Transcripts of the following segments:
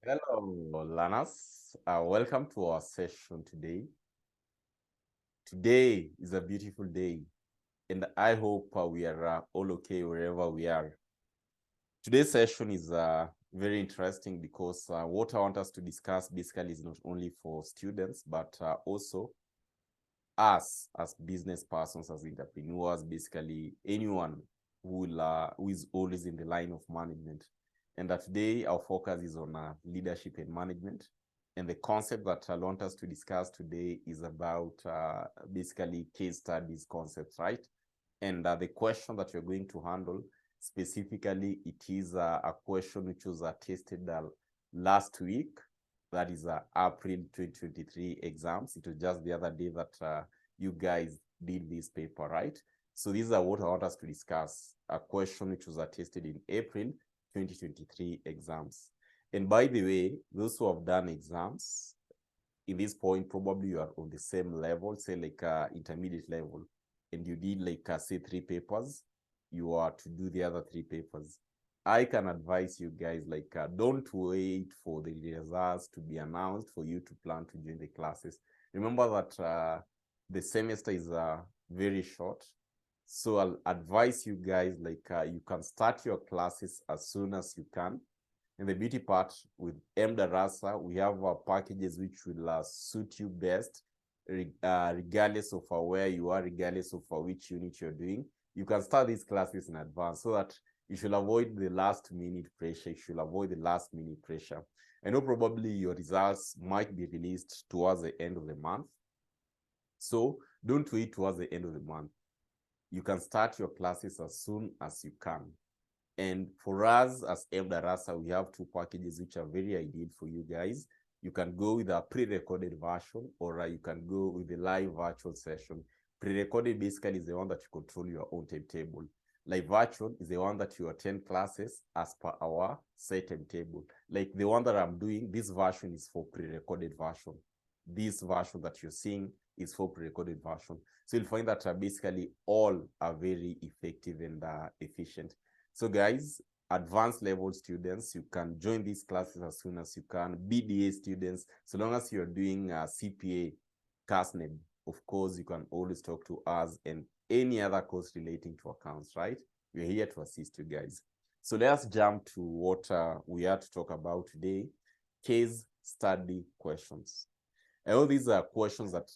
Hello, learners. Welcome to our session today. Today is a beautiful day, and I hope we are all okay wherever we are. Today's session is very interesting because what I want us to discuss basically is not only for students, but also us as business persons, as entrepreneurs, basically anyone who is always in the line of management. And that today our focus is on leadership and management. And the concept that I want us to discuss today is about basically case studies concepts, right? And the question that you're going to handle specifically, it is a question which was tested last week. That is April 2023 exams. It was just the other day that you guys did this paper, right? So these are what I want us to discuss. A question which was tested in April 2023 exams. And by the way, those who have done exams, in this point, probably you are on the same level, say like intermediate level, and you did like say 3 papers, you are to do the other 3 papers. I can advise you guys like don't wait for the results to be announced for you to plan to join the classes. Remember that the semester is very short, so I'll advise you guys like you can start your classes as soon as you can. And the beauty part with MDarasa, we have packages which will suit you best, regardless of where you are, regardless of which unit you're doing. You can start these classes in advance so that you should avoid the last minute pressure. You should avoid the last minute pressure. I know probably your results might be released towards the end of the month. So don't wait towards the end of the month. You can start your classes as soon as you can. And for us as MDarasa, we have 2 packages which are very ideal for you guys. You can go with a pre-recorded version, or you can go with the live virtual session. Pre-recorded basically is the one that you control your own timetable. Live virtual is the one that you attend classes as per our set timetable. Like the one that I'm doing, this version is for pre-recorded version. This version that you're seeing is for pre-recorded version. So you'll find that basically all are very effective and efficient. So guys, advanced level students, you can join these classes as soon as you can. BDA students, so long as you're doing CPA, CASNEB, of course, you can always talk to us and any other course relating to accounts, right? We're here to assist you guys. So let's jump to what we are to talk about today, case study questions. And all these are questions that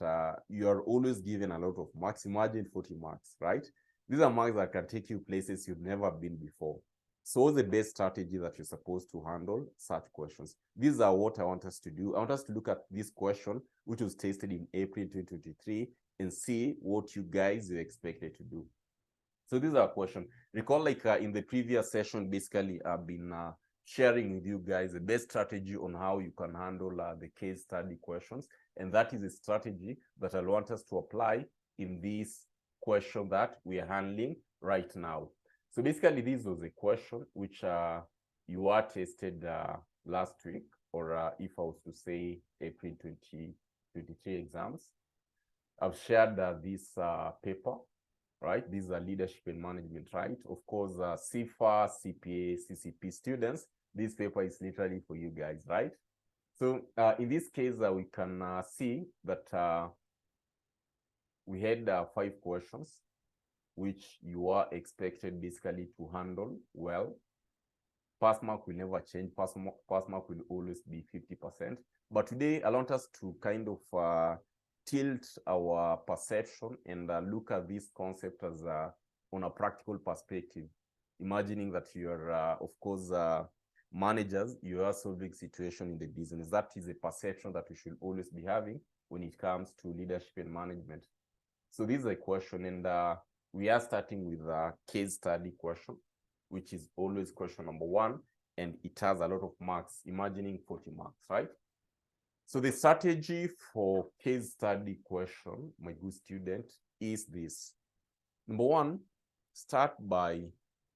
you are always given a lot of marks. Imagine 40 marks, right? These are marks that can take you places you've never been before. So what's the best strategy that you're supposed to handle such questions? These are what I want us to do. I want us to look at this question, which was tested in April 2023, and see what you guys are expected to do. So these are a question. Recall like in the previous session, basically I've been sharing with you guys the best strategy on how you can handle the case study questions. And that is a strategy that I want us to apply in this question that we are handling right now. So basically this was a question which you are tested last week, or if I was to say April 2023 exams. I've shared this paper, right? These are leadership and management, right? Of course, CFA, CPA, CCP students, this paper is literally for you guys, right? So in this case, we can see that we had 5 questions, which you are expected basically to handle well. Pass mark will never change. Pass mark will always be 50%. But today, I want us to kind of tilt our perception and look at this concept as on a practical perspective, imagining that you're, of course, managers, you are solving situation in the business. That is a perception that we should always be having when it comes to leadership and management. So this is a question, and we are starting with a case study question, which is always question number 1, and it has a lot of marks, imagining 40 marks, right? So the strategy for case study question, my good student, is this. Number 1, start by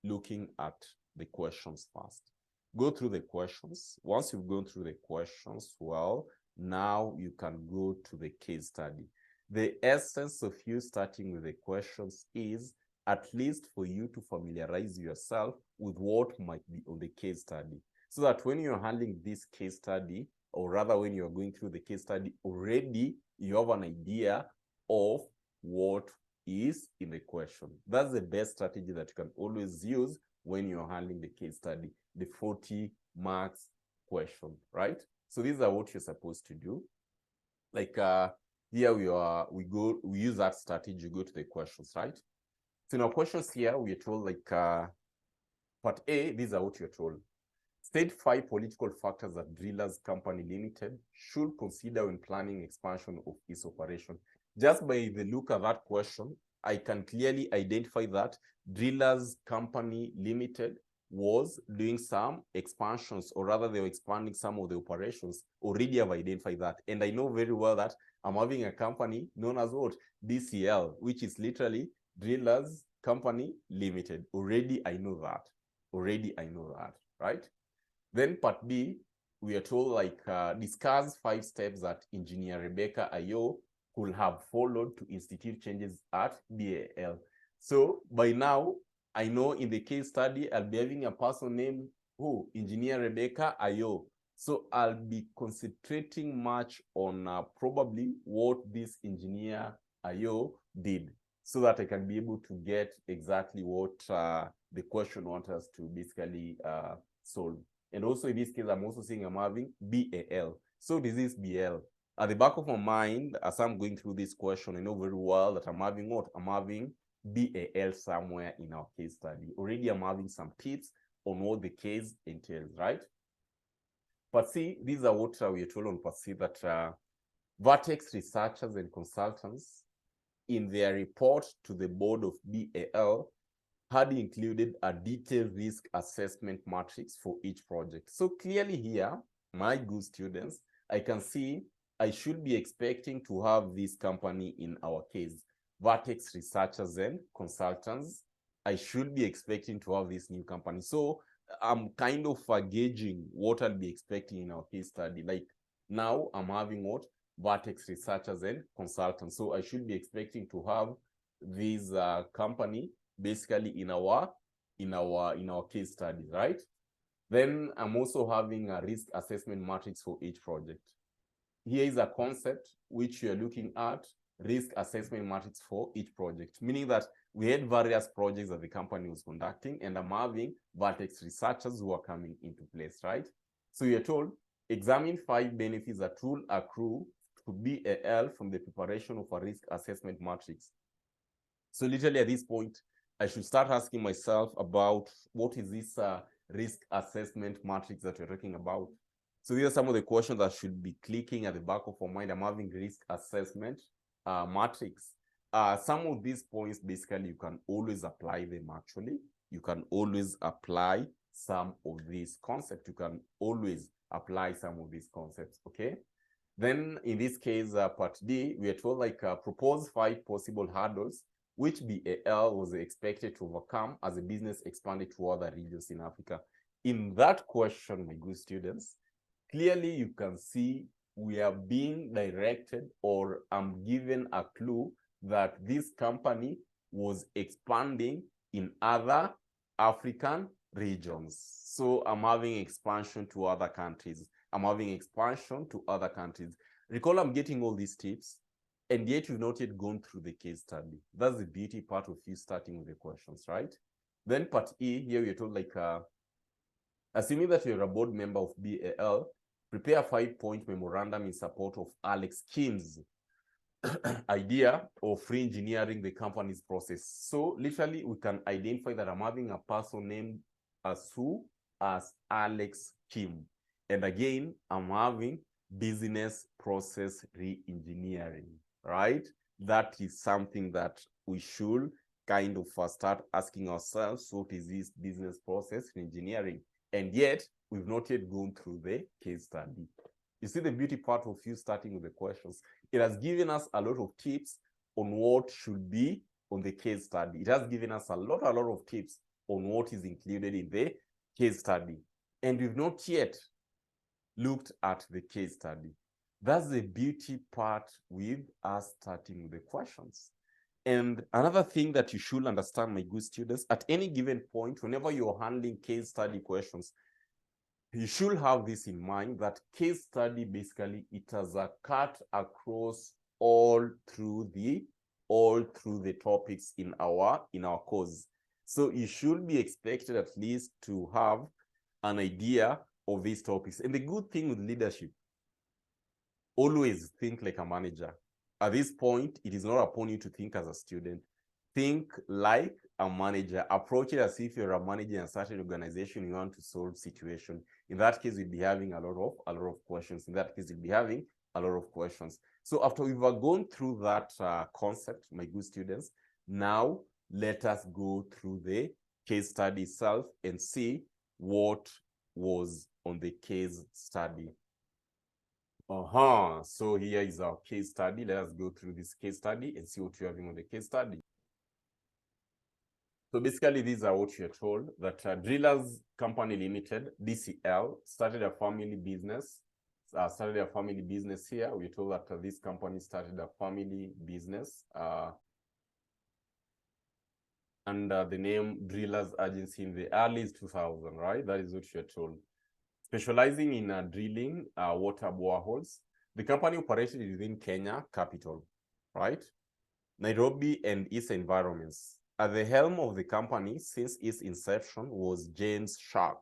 looking at the questions first. Go through the questions. Once you've gone through the questions, well, now you can go to the case study. The essence of you starting with the questions is at least for you to familiarize yourself with what might be on the case study. so that when you're handling this case study, or rather when you're going through the case study, already you have an idea of what is in the question. That's the best strategy that you can always use when you're handling the case study, the 40 marks question, right? So these are what you're supposed to do. Like here we use that strategy, go to the questions, right? So in our questions here, we are told like part A, these are what you're told. State 5 political factors that Drillers Company Limited should consider when planning expansion of its operation. Just by the look at that question, I can clearly identify that Drillers Company Limited was doing some expansions, or rather they were expanding some of the operations. Already have identified that. And I know very well that I'm having a company known as what? DCL, which is literally Drillers Company Limited. Already I know that. Right? Then part B, we are told like discuss 5 steps that engineer Rebecca Ayo could have followed to institute changes at BAL. So by now, I know in the case study, I'll be having a person named who? Engineer Rebecca Ayo. So I'll be concentrating much on probably what this engineer Ayo did, so that I can be able to get exactly what the question wants us to basically solve. And also in this case, I'm also saying I'm having BAL. So this is BL. At the back of my mind, as I'm going through this question, I know very well that I'm having what? I'm having BAL somewhere in our case study. Already I'm having some tips on what the case entails, right? But see, these are what we are told on part C, that Vertex researchers and consultants in their report to the board of BAL had included a detailed risk assessment matrix for each project. So clearly here, my good students, I can see I should be expecting to have this company in our case, Vertex researchers and consultants. I should be expecting to have this new company. So I'm kind of gauging what I'll be expecting in our case study. Like now I'm having what? Vertex researchers and consultants. So I should be expecting to have this company basically in our case study, right? Then I'm also having a risk assessment matrix for each project. Here is a concept which you're looking at, risk assessment matrix for each project, meaning that we had various projects that the company was conducting, and I'm having Vertex researchers who are coming into place, right? So you're told, examine 5 benefits that will accrue to BAL from the preparation of a risk assessment matrix. So literally at this point, I should start asking myself about what is this risk assessment matrix that we're talking about. So these are some of the questions that should be clicking at the back of our mind. I'm having risk assessment matrix. Some of these points, basically, you can always apply them actually. You can always apply some of these concepts. You can always apply some of these concepts, okay? Then in this case, part D, we are told like propose 5 possible hurdles which BAL was expected to overcome as the business expanded to other regions in Africa. In that question, my good students, clearly you can see we are being directed, or I'm given a clue that this company was expanding in other African regions. So I'm having expansion to other countries. I'm having expansion to other countries. Recall, I'm getting all these tips, and yet you've not yet gone through the case study. That's the beauty part of you starting with the questions, right? Then part E, here we're told like, assuming that you're a board member of BAL, prepare a 5-point memorandum in support of Alex Kim's idea of re-engineering the company's process. So literally we can identify that I'm having a person named as who? As Alex Kim. And again, I'm having business process re-engineering, right? That is something that we should kind of start asking ourselves, what is this business process re-engineering? And yet, we've not yet gone through the case study. You see the beauty part of you starting with the questions. It has given us a lot of tips on what should be on the case study. It has given us a lot of tips on what is included in the case study. And we've not yet looked at the case study. That's the beauty part with us starting with the questions. And another thing that you should understand, my good students, at any given point, whenever you're handling case study questions, you should have this in mind, that case study basically it has a cut across all through the topics in our course. So you should be expected at least to have an idea of these topics. And the good thing with leadership, always think like a manager. At this point, it is not upon you to think as a student. Think like a manager. Approach it as if you're a manager in a certain organization, you want to solve situation. In that case, you'll be having a lot of questions. In that case, you'll be having a lot of questions. So after we've gone through that concept, my good students, now let us go through the case study itself and see what was on the case study. So here is our case study. Let us go through this case study and see what you're having on the case study. So basically, these are what you're told, that Drillers Company Limited, DCL, started a family business. Here. We're told that this company started a family business under the name Drillers Agency in the early 2000s, right? That is what you're told. Specializing in drilling water boreholes. The company operated within Kenya capital, right? Nairobi and its environments. At the helm of the company since its inception was James Shark.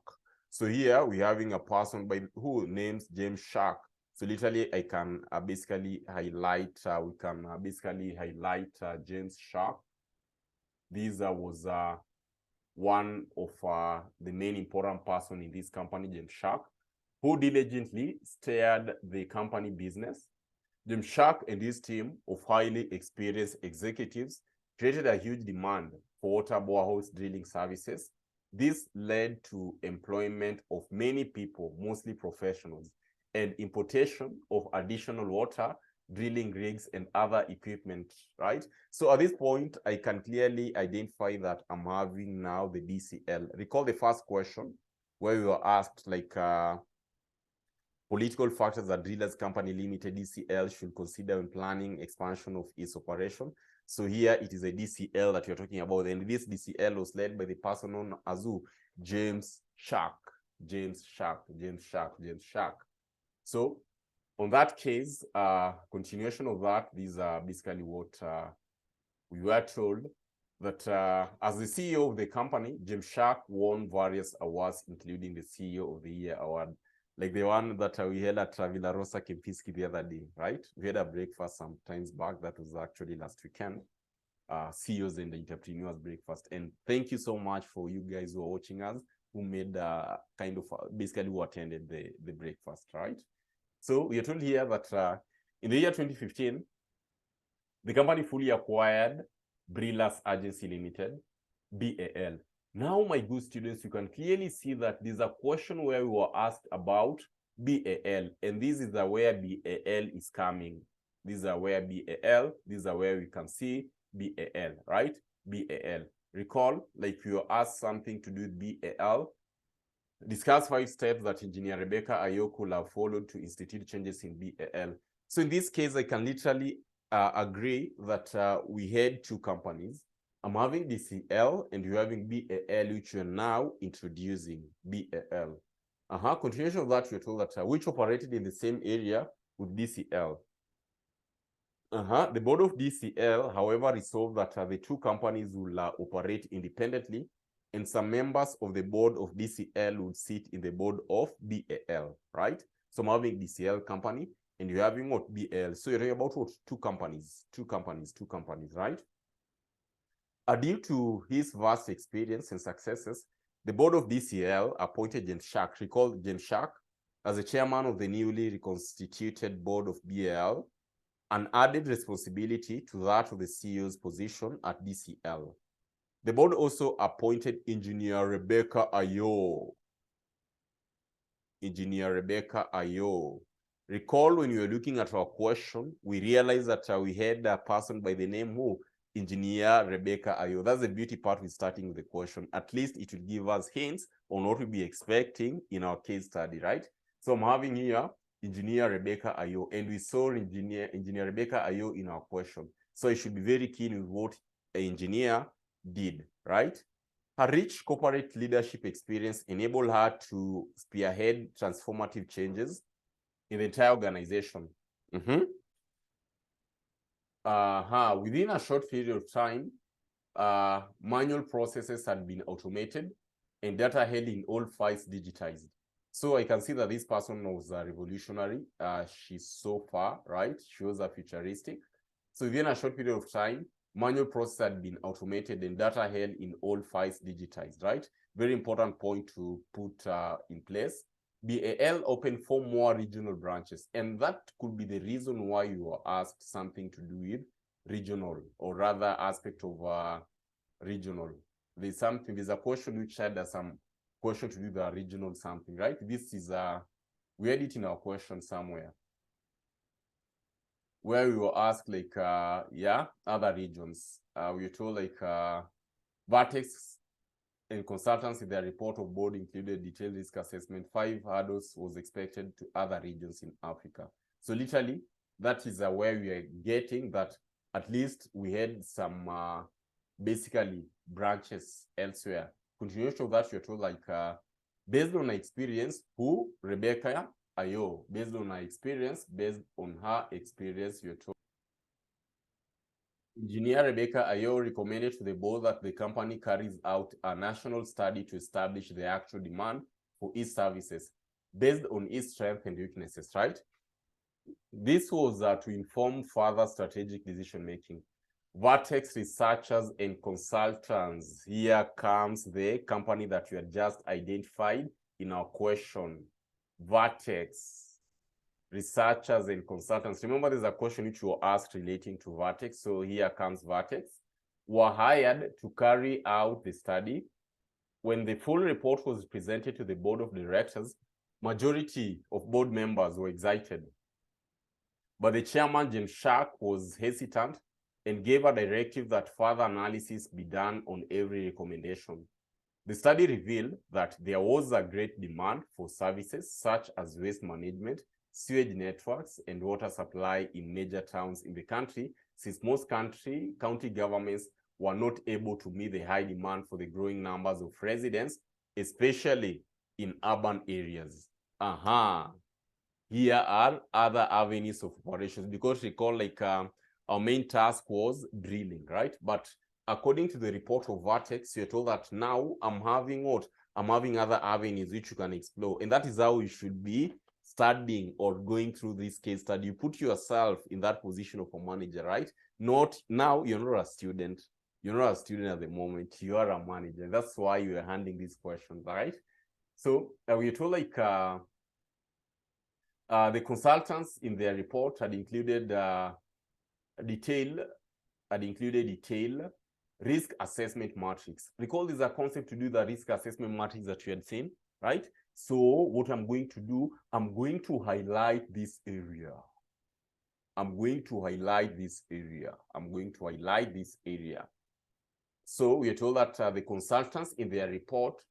So here we're having a person who names James Shark. So literally I can basically highlight, James Shark. This was one of the main important person in this company, James Shark, who diligently steered the company business. James Shark and his team of highly experienced executives created a huge demand for water boreholes drilling services. This led to employment of many people, mostly professionals, and importation of additional water drilling rigs and other equipment, right? So at this point, I can clearly identify that I'm having now the DCL. Recall the first question where we were asked, like, political factors that Drillers Company Limited, DCL, should consider when planning expansion of its operation. So here it is a DCL that you're talking about, and this DCL was led by the person known as James Shark. So on that case, continuation of that, these are basically what we were told, that as the CEO of the company, James Shark won various awards, including the CEO of the Year award, like the one that we held at Villa Rosa Kempinski the other day, right? We had a breakfast some times back. That was actually last weekend. CEOs and the entrepreneurs breakfast. And thank you so much for you guys who are watching us, who made basically who attended the breakfast, right? So we are told here that in the year 2015, the company fully acquired Drillers Agency Limited, BAL. Now, my good students, you can clearly see that there's a question where we were asked about BAL, and this is where BAL is coming. These are where BAL, these are where we can see BAL, right? BAL. Recall, like you were asked something to do with BAL, discuss 5 steps that Engineer Rebecca Ayo could have followed to institute changes in BAL. So in this case, I can literally agree that we had 2 companies. I'm having DCL and you're having BAL, which you're now introducing BAL. Continuation of that, we're told that which operated in the same area with DCL. The board of DCL, however, resolved that the 2 companies will operate independently, and some members of the board of DCL would sit in the board of BAL, right? So I'm having DCL company, and you're having what? BAL. So you're talking about what? 2 companies, right? Due to his vast experience and successes, the board of DCL appointed James Shark, recall James Shark, as the chairman of the newly reconstituted board of BAL, an added responsibility to that of the CEO's position at DCL. The board also appointed Engineer Rebecca Ayo. Recall when we were looking at our question, we realized that we had a person by the name who? Engineer Rebecca Ayo. That's the beauty part with starting with the question. At least it will give us hints on what we'll be expecting in our case study, right? So I'm having here Engineer Rebecca Ayo, and we saw Engineer Rebecca Ayo in our question. So you should be very keen with what an engineer did, right? Her rich corporate leadership experience enabled her to spearhead transformative changes in the entire organization. Within a short period of time, manual processes had been automated and data held in old files digitized. So I can see that this person was revolutionary. She's so far, right? She was a futuristic. So within a short period of time, manual process had been automated and data held in old files digitized, right? Very important point to put in place. BAL opened 4 more regional branches, and that could be the reason why you were asked something to do with regional, or rather aspect of regional. There's a question which had some question to do with the regional something, right? This is we had it in our question somewhere, where we were asked like, other regions. We were told like Vertex and consultants in their report of board included detailed risk assessment. 5 hurdles was expected to other regions in Africa. So literally, that is where we are getting that at least we had some basically branches elsewhere. Continuation of that, you're told like, based on her experience, who? Rebecca Ayo. Based on her experience, you're told. Engineer Rebecca Ayo recommended to the board that the company carries out a national study to establish the actual demand for its services based on its strengths and weaknesses, right? This was to inform further strategic decision-making. Vertex researchers and consultants. Here comes the company that we had just identified in our question. Vertex. Researchers and consultants. Remember, there's a question which you were asked relating to Vertex. So here comes Vertex. Were hired to carry out the study. When the full report was presented to the board of directors, majority of board members were excited. But the chairman, James Shark, was hesitant and gave a directive that further analysis be done on every recommendation. The study revealed that there was a great demand for services such as waste management, sewage networks, and water supply in major towns in the country, since most county governments were not able to meet the high demand for the growing numbers of residents, especially in urban areas. Here are other avenues of operations, because recall, like our main task was drilling, right? But according to the report of Vertex, you're told that now I'm having what? I'm having other avenues which you can explore. And that is how you should be studying or going through this case study. You put yourself in that position of a manager, right? Not now, you're not a student. You're not a student at the moment. You are a manager. That's why you are handling these questions, right? So we're told like the consultants in their report had included detailed risk assessment matrix. Recall, this is a concept to do the risk assessment matrix that you had seen, right? So what I'm going to do, I'm going to highlight this area. I'm going to highlight this area. I'm going to highlight this area. So we are told that the consultants in their report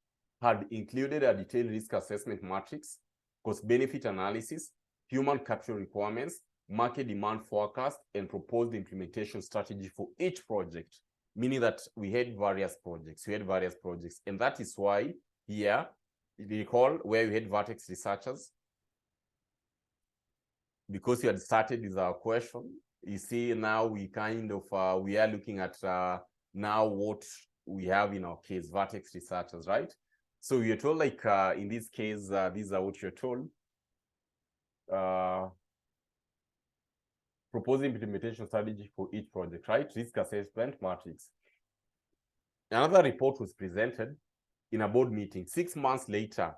had included a detailed risk assessment matrix, cost-benefit analysis, human capital requirements, market demand forecast, and proposed implementation strategy for each project, meaning that we had various projects. And that is why here, if you recall, where we had Vertex researchers, because you had started with our question, you see now we kind of, we are looking at now what we have in our case, Vertex researchers, right? So you're told like, in this case, these are what you're told. Proposing implementation strategy for each project, right? Risk assessment matrix. Another report was presented in a board meeting 6 months later,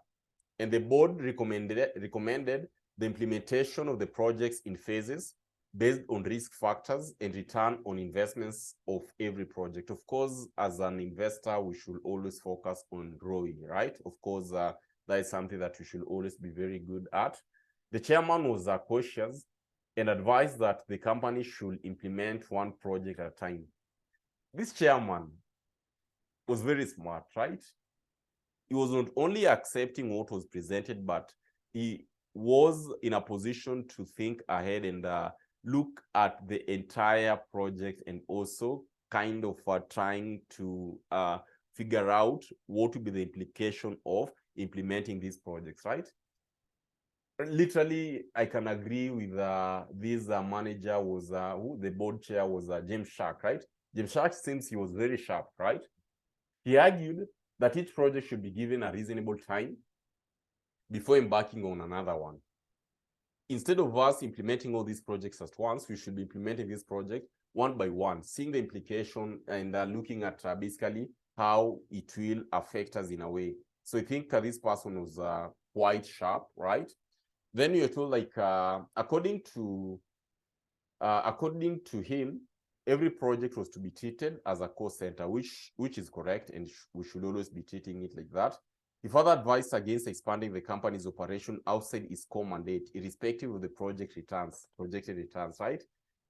and the board recommended the implementation of the projects in phases based on risk factors and return on investments of every project. Of course, as an investor, we should always focus on ROI, right? Of course, that is something that we should always be very good at. The chairman was cautious and advised that the company should implement one project at a time. This chairman was very smart, right? He was not only accepting what was presented, but he was in a position to think ahead and look at the entire project, and also kind of trying to figure out what will be the implication of implementing these projects, right? Literally, I can agree with this manager was who the board chair was James Shark, right? James Shark seems he was very sharp, right? He argued that each project should be given a reasonable time before embarking on another one. Instead of us implementing all these projects at once, we should be implementing this project one by one, seeing the implication and looking at basically how it will affect us in a way. So I think this person was quite sharp, right? Then you're told like according to him, every project was to be treated as a cost center, which is correct, and we should always be treating it like that. He further advised against expanding the company's operation outside its core mandate, irrespective of the projected returns, right?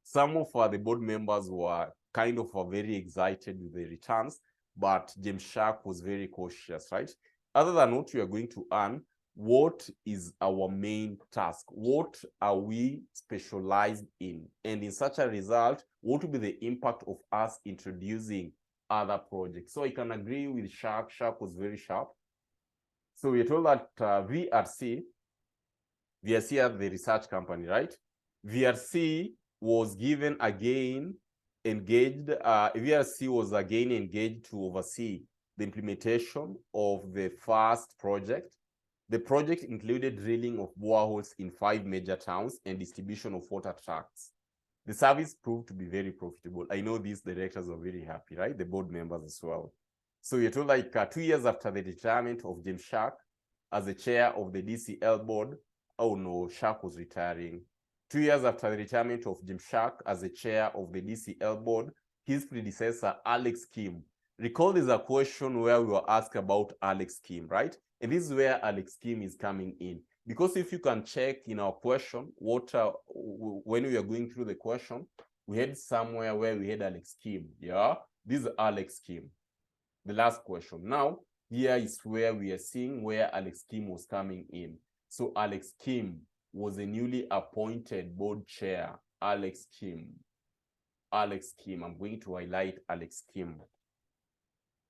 Some of the board members were kind of very excited with the returns, but James Shark was very cautious, right? Other than what we are going to earn, what is our main task? What are we specialized in? And in such a result, what will be the impact of us introducing other projects? So I can agree with Shark. Shark was very sharp. So we are told that VRC is the research company, right? VRC was given again engaged, VRC was again engaged to oversee the implementation of the first project. The project included drilling of boreholes in 5 major towns and distribution of water trucks. The service proved to be very profitable. I know these directors are very happy, right? The board members as well. So you're told like 2 years after the retirement of James Shark as the chair of the DCL board, oh no, Shark was retiring. 2 years after the retirement of James Shark as the chair of the DCL board, his predecessor, Alex Kim. Recall there's a question where we were asked about Alex Kim, right? And this is where Alex Kim is coming in. Because if you can check in our question, when we are going through the question, we had somewhere where we had Alex Kim, yeah? This is Alex Kim, the last question. Now, here is where we are seeing where Alex Kim was coming in. So Alex Kim was a newly appointed board chair. Alex Kim, I'm going to highlight Alex Kim.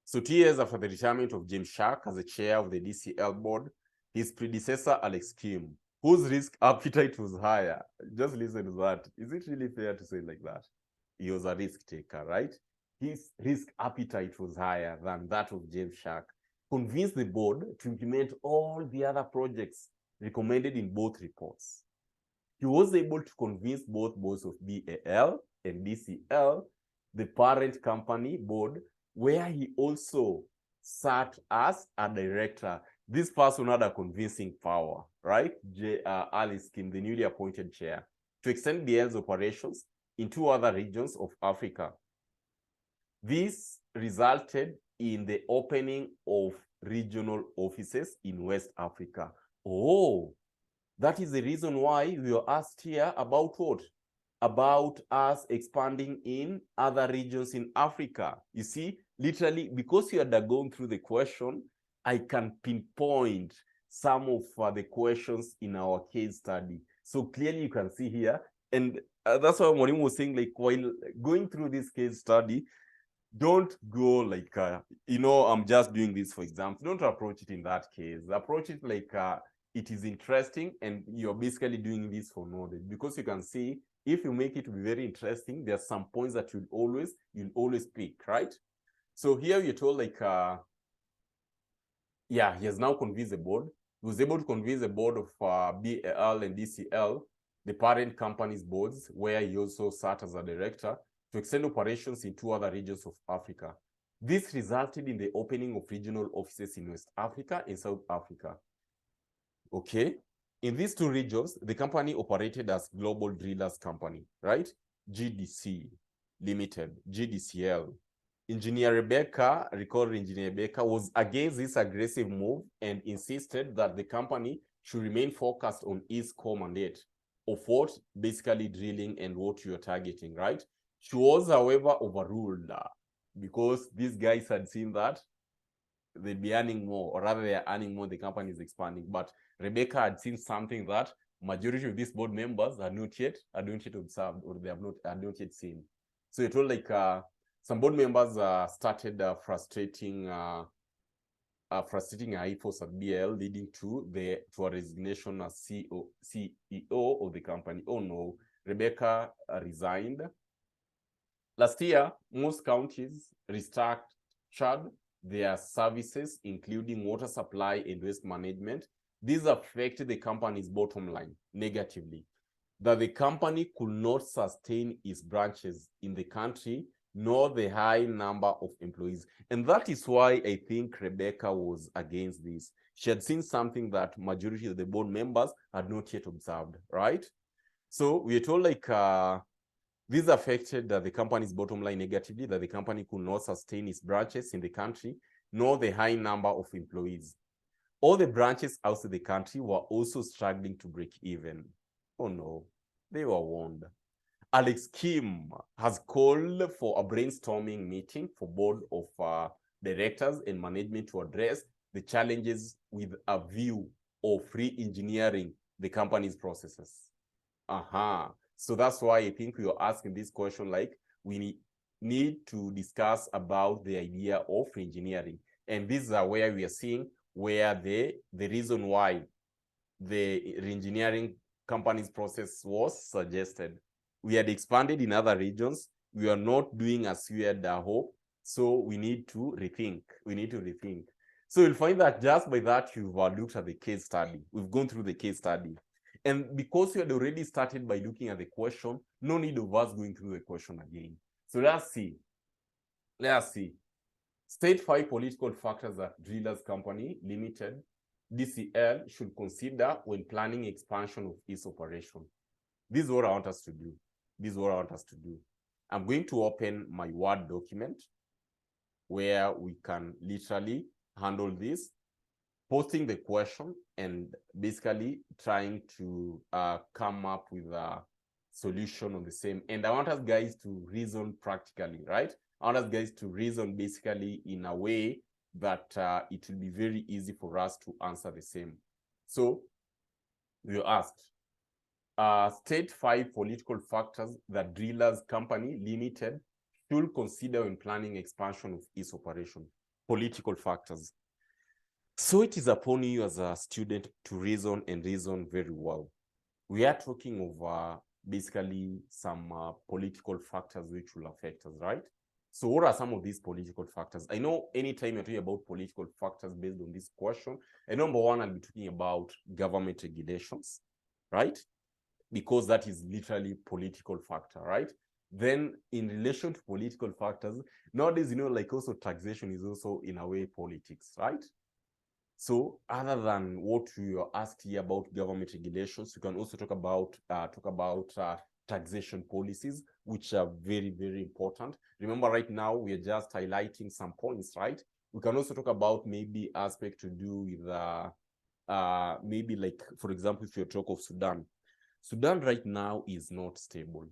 So 2 years after the retirement of James Shark as the chair of the DCL board, his predecessor, Alex Kim, whose risk appetite was higher. Just listen to that. Is it really fair to say like that? He was a risk taker, right? His risk appetite was higher than that of James Shark. Convinced the board to implement all the other projects recommended in both reports. He was able to convince both boards of BAL and DCL, the parent company board, where he also sat as a director. This person had a convincing power, right? Alex Kim, the newly appointed chair, to extend BAL's operations in 2 other regions of Africa. This resulted in the opening of regional offices in West Africa. Oh, that is the reason why we were asked here about what? About us expanding in other regions in Africa. You see, literally, because you had gone through the question, I can pinpoint some of the questions in our case study. So clearly you can see here, and that's why Mwalimu was saying, like, while going through this case study, don't go like, I'm just doing this for example. Don't approach it in that case. Approach it like it is interesting and you're basically doing this for knowledge, because you can see if you make it to be very interesting, there are some points that you'll always pick, right? So here you're told like, he has now convinced the board. He was able to convince the board of BAL and DCL, the parent company's boards, where he also sat as a director, to extend operations in 2 other regions of Africa. This resulted in the opening of regional offices in West Africa and South Africa. Okay. In these 2 regions, the company operated as Global Drillers Company, right? GDC Limited, GDCL. Engineer Rebecca was against this aggressive move and insisted that the company should remain focused on its core mandate of what? Basically drilling and what you're targeting, right? She was, however, overruled because these guys had seen that they'd be earning more, or rather they're earning more, the company is expanding. But Rebecca had seen something that majority of these board members had not yet observed, or they had not yet seen. So it was like, some board members started frustrating IFOS at BL, leading to a resignation as CEO of the company. Oh no, Rebecca resigned. Last year, most counties restructured their services, including water supply and waste management. This affected the company's bottom line negatively, that the company could not sustain its branches in the country, nor the high number of employees. And that is why I think Rebecca was against this. She had seen something that majority of the board members had not yet observed, right? So we are told like this affected the company's bottom line negatively, that the company could not sustain its branches in the country, nor the high number of employees. All the branches outside the country were also struggling to break even. Oh no, they were warned. Alex Kim has called for a brainstorming meeting for board of directors and management to address the challenges with a view of re-engineering the company's processes. So that's why I think we are asking this question, like we need to discuss about the idea of engineering. And this is where we are seeing where the reason why the engineering company's process was suggested. We had expanded in other regions. We are not doing as we had hoped. So we need to rethink. So you'll find that just by that, you've looked at the case study. We've gone through the case study. And because you had already started by looking at the question, no need of us going through the question again. So let's see. State 5 political factors that Drillers Company Limited, DCL, should consider when planning expansion of its operation. This is what I want us to do. I'm going to open my Word document where we can literally handle this, posting the question and basically trying to come up with a solution on the same. And I want us guys to reason practically, right? I want us guys to reason basically in a way that it will be very easy for us to answer the same. So we asked, state 5 political factors that Drillers Company Limited should consider when planning expansion of its operation. Political factors. So it is upon you as a student to reason and reason very well. We are talking of basically some political factors which will affect us, right? So what are some of these political factors? I know anytime you're talking about political factors based on this question, number one, I'll be talking about government regulations, right? Because that is literally political factor, right? Then in relation to political factors, nowadays, like also taxation is also in a way politics, right? So other than what you are asked here about government regulations, you can also talk about taxation policies, which are very, very important. Remember, right now, we are just highlighting some points, right? We can also talk about maybe aspect to do with maybe like, for example, if you talk of Sudan. Sudan right now is not stable,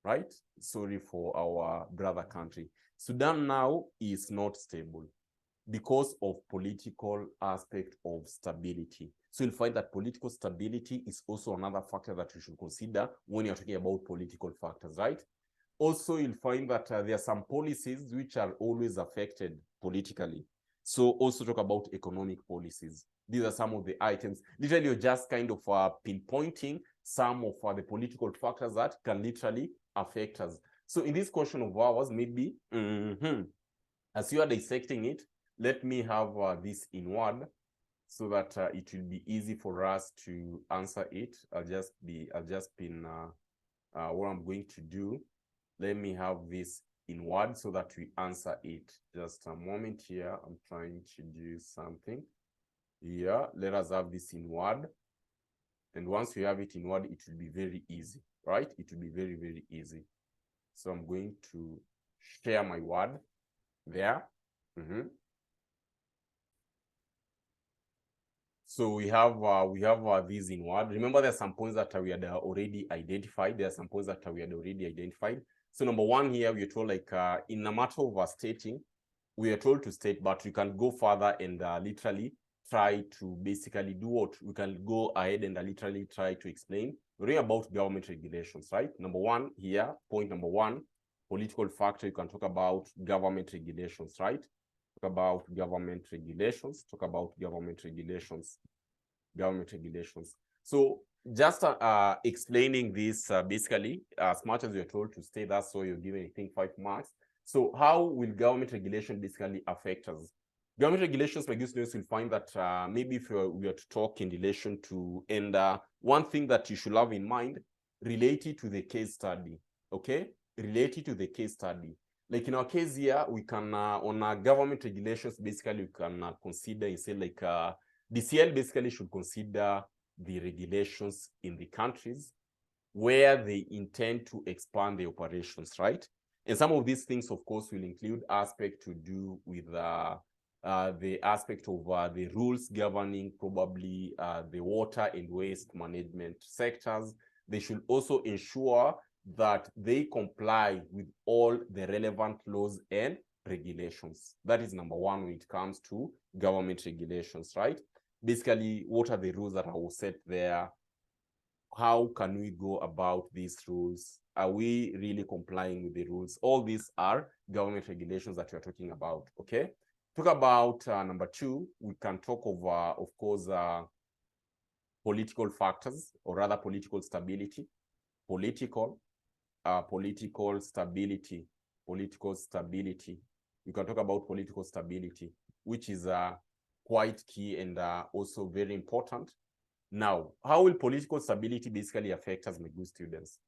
right? Sorry for our brother country. Sudan now is not stable because of political aspect of stability. So you'll find that political stability is also another factor that you should consider when you're talking about political factors, right? Also, you'll find that there are some policies which are always affected politically. So also talk about economic policies. These are some of the items. Literally, you're just kind of pinpointing some of the political factors that can literally affect us. So in this question of ours, maybe as you are dissecting it, let me have this in Word so that it will be easy for us to answer it. I'll just pin what I'm going to do. Let me have this in Word so that we answer it. Just a moment here. I'm trying to do something. Here, let us have this in Word. And once we have it in Word, it will be very easy, right? It will be very, very easy. So I'm going to share my Word there. So we have these in Word. Remember, there are some points that we had already identified. So number one here, we are told like in a matter of stating, we are told to state, but we can go further and literally try to basically do what we can go ahead and literally try to explain. We're talking about government regulations, right? Number one here, point number one, political factor, you can talk about government regulations, right? Talk about government regulations, talk about government regulations, government regulations. So just explaining this basically, as much as you're told to stay that, so you're given, I think, 5 marks. So how will government regulation basically affect us? Government regulations, my good students, will find that maybe if we are to talk in relation to, and one thing that you should have in mind related to the case study, okay? Related to the case study. Like in our case here, we can, on our government regulations, basically we can consider and say like, DCL basically should consider the regulations in the countries where they intend to expand the operations, right? And some of these things, of course, will include aspect to do with the aspect of the rules governing probably the water and waste management sectors. They should also ensure that they comply with all the relevant laws and regulations. That is number one when it comes to government regulations, right? Basically, what are the rules that are set there? How can we go about these rules? Are we really complying with the rules? All these are government regulations that we're talking about, okay? Talk about number two, we can talk of course, political factors, or rather political stability, political stability, political stability. We can talk about political stability, which is quite key and also very important. Now, how will political stability basically affect us, my good students?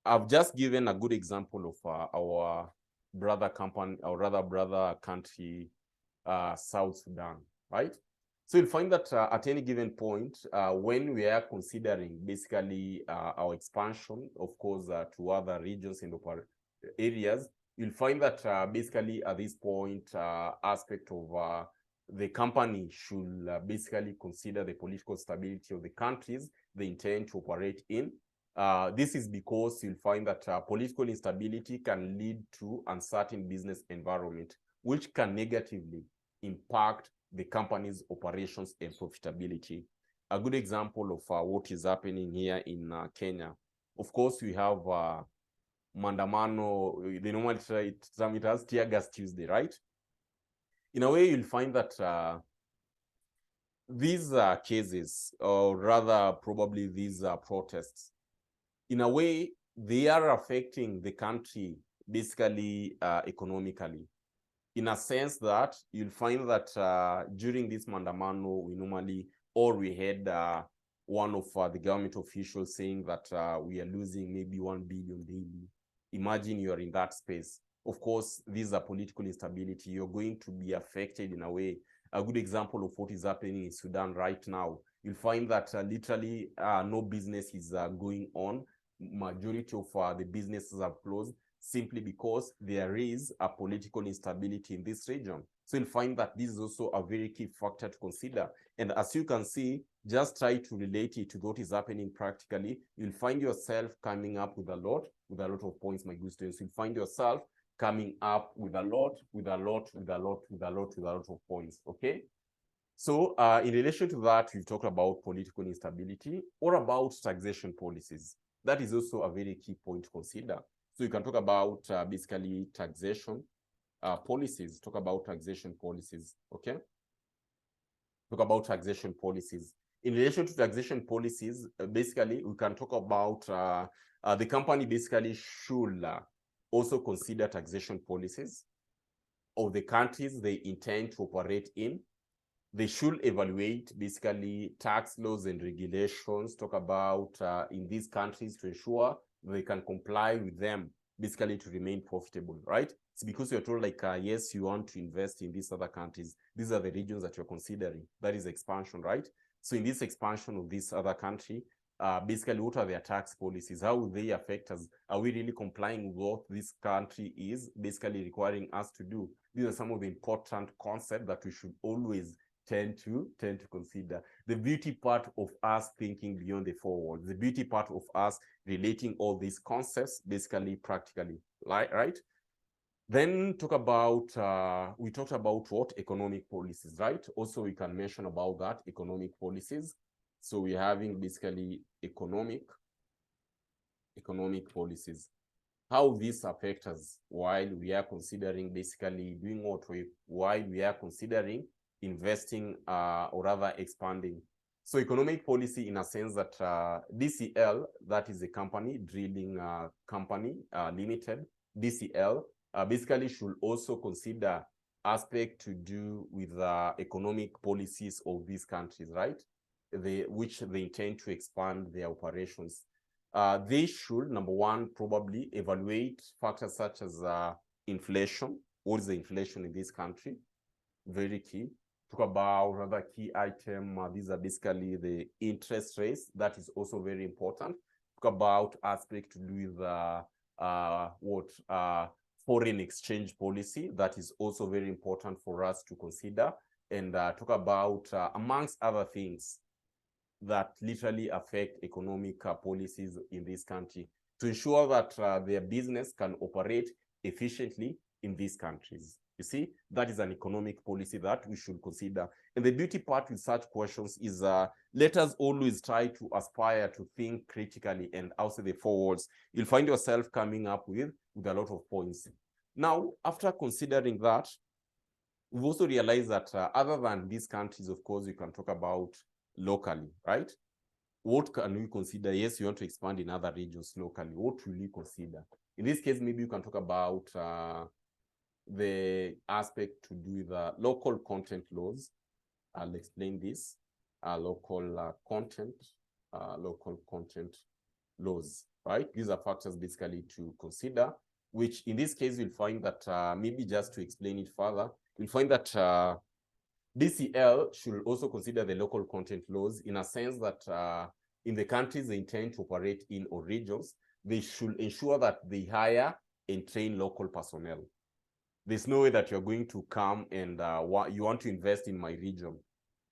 I've just given a good example of our brother company, or rather brother country, South Sudan, right? So you'll find that at any given point, when we are considering basically our expansion, of course, to other regions and areas, you'll find that basically at this point, aspect of the company should basically consider the political stability of the countries they intend to operate in. This is because you'll find that political instability can lead to uncertain business environment, which can negatively impact the company's operations and profitability. A good example of what is happening here in Kenya. Of course, we have Mandamano, they normally try it as Tear Gas Tuesday, right? In a way, you'll find that these cases, or rather probably these protests, in a way, they are affecting the country basically economically, in a sense that you'll find that during this Mandamano, we had one of the government officials saying that we are losing maybe 1 billion daily. Imagine you're in that space. Of course, these are political instability. You're going to be affected in a way. A good example of what is happening in Sudan right now, you'll find that literally no business is going on. Majority of the businesses have closed simply because there is a political instability in this region. So you'll find that this is also a very key factor to consider. And as you can see, just try to relate it to what is happening practically. You'll find yourself coming up with a lot of points, my good students. You'll find yourself coming up with a lot of points, okay? So in relation to that, we've talked about political instability. Or about taxation policies? That is also a very key point to consider. So you can talk about basically taxation policies, talk about taxation policies, okay? Talk about taxation policies. In relation to taxation policies, basically, we can talk about the company basically should also consider taxation policies of the countries they intend to operate in. They should evaluate basically tax laws and regulations, talk about in these countries to ensure they can comply with them, basically to remain profitable, right? It's because you're told like, yes, you want to invest in these other countries. These are the regions that you're considering. That is expansion, right? So in this expansion of this other country, basically what are their tax policies? How will they affect us? Are we really complying with what this country is basically requiring us to do? These are some of the important concepts that we should always tend to consider. The beauty part of us thinking beyond the four walls, the beauty part of us relating all these concepts basically practically, right? Then talk about, we talked about what? Economic policies, right? Also, we can mention about that, economic policies. So we're having basically economic policies. how this affects us while we are considering basically doing while we are considering investing or rather expanding. So economic policy, in a sense that DCL, that is a company, Drilling Company Limited, DCL, basically should also consider aspect to do with economic policies of these countries, right? Which they intend to expand their operations. They should, number one, probably evaluate factors such as inflation. What is the inflation in this country? Very key. Talk about another key item. These are basically the interest rates. That is also very important. Talk about aspect to do with foreign exchange policy. That is also very important for us to consider. And talk about, amongst other things, that literally affect economic policies in this country to ensure that their business can operate efficiently in these countries. You see, that is an economic policy that we should consider. And the beauty part with such questions is let us always try to aspire to think critically and outside the four walls. You'll find yourself coming up with a lot of points. Now, after considering that, we've also realized that other than these countries, of course, you can talk about locally, right? What can we consider? Yes, you want to expand in other regions locally. What will you consider? In this case, maybe you can talk about the aspect to do with local content laws. I'll explain this. Local content laws, right? These are factors basically to consider, which in this case, you'll find that maybe just to explain it further, you'll find that DCL should also consider the local content laws in a sense that in the countries they intend to operate in or regions, they should ensure that they hire and train local personnel. There's no way that you're going to come and you want to invest in my region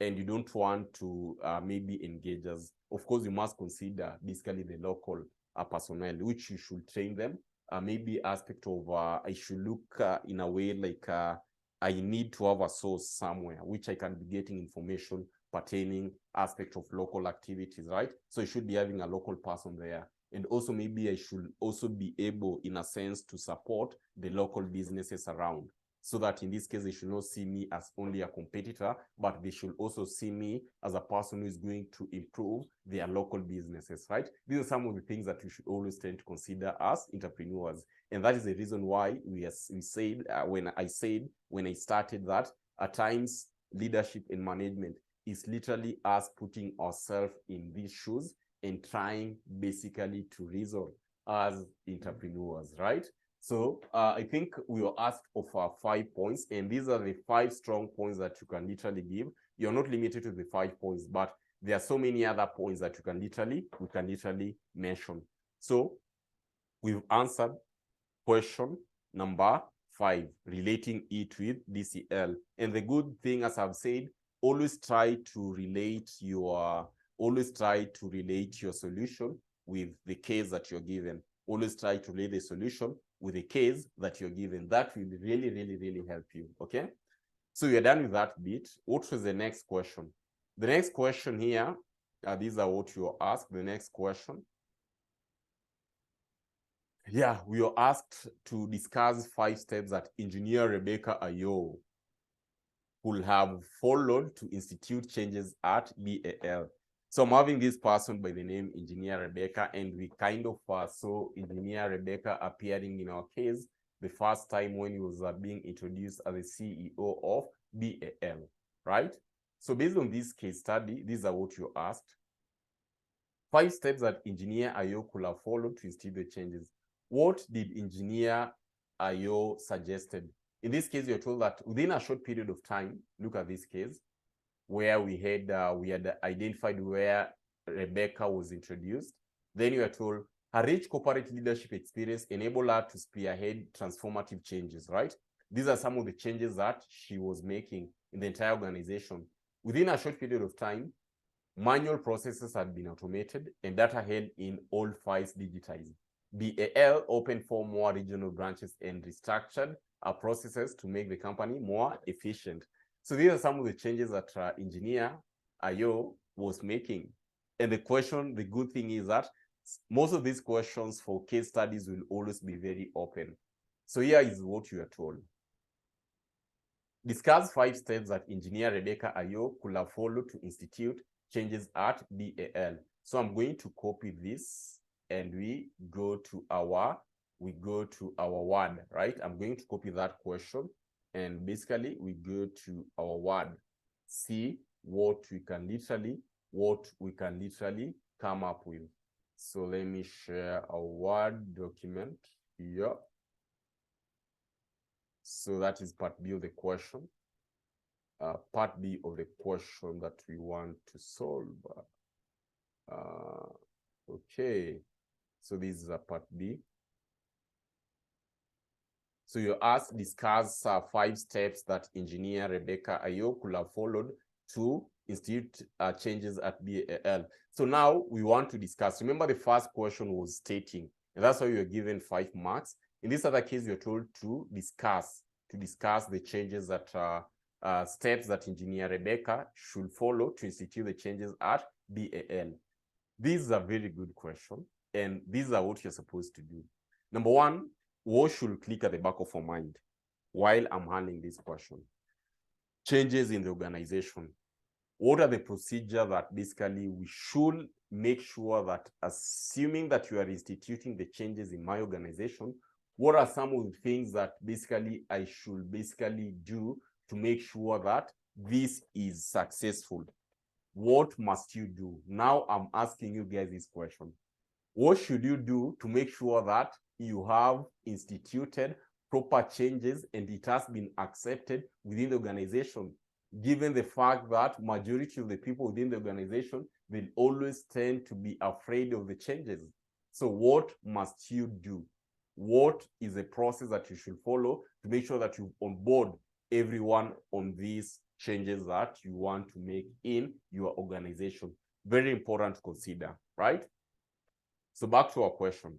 and you don't want to maybe engage us. Of course, you must consider basically the local personnel, which you should train them. Maybe aspect of I should look in a way like I need to have a source somewhere which I can be getting information pertaining aspect of local activities, right? So I should be having a local person there. And also maybe I should also be able, in a sense, to support the local businesses around. So that in this case, they should not see me as only a competitor, but they should also see me as a person who is going to improve their local businesses, right? These are some of the things that we should always tend to consider as entrepreneurs. And that is the reason why we said, when I started that, at times, leadership and management is literally us putting ourselves in these shoes and trying basically to reason as entrepreneurs, right? So I think we were asked of 5 points, and these are the 5 strong points that you can literally give. You're not limited to the 5 points, but there are so many other points that we can literally mention. So we've answered question number 5, relating it with DCL. And the good thing, as I've said, always try to relate your solution with the case that you're given. Always try to relate the solution with the case that you're given. That will really, really, really help you, okay? So you're done with that bit. What was the next question? The next question here, these are what you asked. The next question. Yeah, we were asked to discuss 5 steps that Engineer Rebecca Ayo will have followed to institute changes at BAL. So I'm having this person by the name Engineer Rebecca, and we kind of saw Engineer Rebecca appearing in our case the first time when he was being introduced as the CEO of BAL, right? So based on this case study, these are what you asked. 5 steps that Engineer Ayo could have followed to institute the changes. What did Engineer Ayo suggested? In this case, you're told that within a short period of time, look at this case, where we had identified where Rebecca was introduced. Then you are told her rich corporate leadership experience enabled her to spearhead transformative changes, right? These are some of the changes that she was making in the entire organization. Within a short period of time, manual processes had been automated and data held in old files digitized. BAL opened 4 more regional branches and restructured our processes to make the company more efficient. So these are some of the changes that Engineer Ayo was making. And the good thing is that Most of these questions for case studies will always be very open. So here is what you are told. Discuss 5 steps that engineer Rebecca Ayo could have followed to institute changes at BAL. So I'm going to copy this and we go to our word, right? I'm going to copy that question and basically we go to our word, see what we can literally come up with. So let me share a Word document here. So that is part B of the question. Part B of the question that we want to solve. Okay, so this is a part B. So you asked, discuss 5 steps that engineer Rebecca Ayo could have followed to institute changes at BAL. So now we want to discuss. Remember, the first question was stating, and that's why you are given 5 marks. In this other case, you're told to discuss the changes that steps that engineer Rebecca should follow to institute the changes at BAL. This is a very good question, and these are what you're supposed to do. Number one, what should click at the back of our mind while I'm handling this question? Changes in the organization. What are the procedures that basically we should make sure that, assuming that you are instituting the changes in my organization, what are some of the things that basically I should do to make sure that this is successful? What must you do? Now I'm asking you guys this question. What should you do to make sure that you have instituted proper changes and it has been accepted within the organization, given the fact that majority of the people within the organization will always tend to be afraid of the changes? So what must you do? What is the process that you should follow to make sure that you onboard everyone on these changes that you want to make in your organization? Very important to consider, right? So back to our question.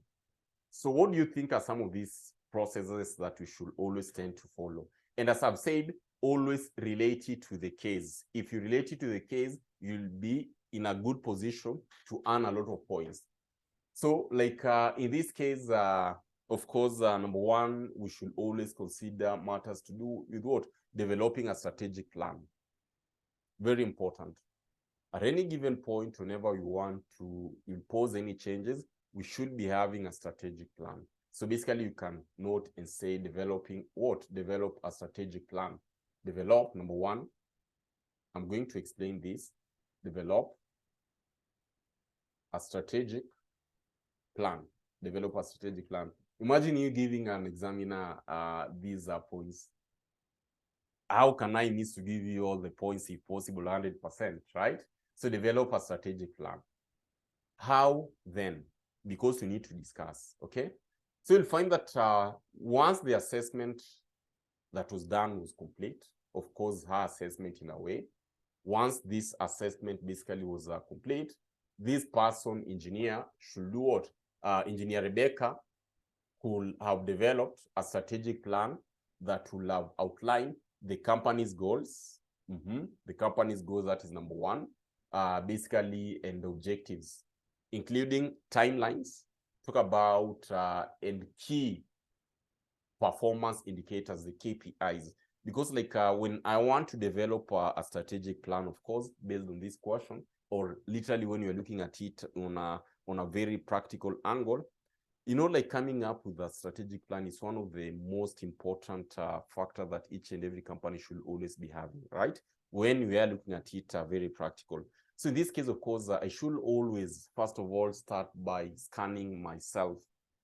So what do you think are some of these processes that we should always tend to follow? And as I've said, always relate it to the case. If you relate it to the case, you'll be in a good position to earn a lot of points. So like in this case, of course, number one, we should always consider matters to do with what? Developing a strategic plan. Very important. At any given point, whenever we want to impose any changes, we should be having a strategic plan. So basically, you can note and say developing what? Develop a strategic plan. Develop, number one, I'm going to explain this. Develop a strategic plan. Develop a strategic plan. Imagine you giving an examiner these points. How can I miss to give you all the points if possible, 100%, right? So develop a strategic plan. How then? Because we need to discuss, okay? So you'll find that once the assessment that was done was complete, of course, her assessment in a way, once this assessment basically was complete, this person, engineer, should do what? Engineer Rebecca could have developed a strategic plan that will have outlined the company's goals. The company's goals, that is number one, basically, and objectives, including timelines, talk about and key performance indicators, the KPIs. Because like when I want to develop a strategic plan, of course, based on this question, or literally when you're looking at it on a very practical angle, you know, like coming up with a strategic plan is one of the most important factors that each and every company should always be having, right? When we are looking at it very practical. So in this case, of course, I should always, first of all, start by scanning myself,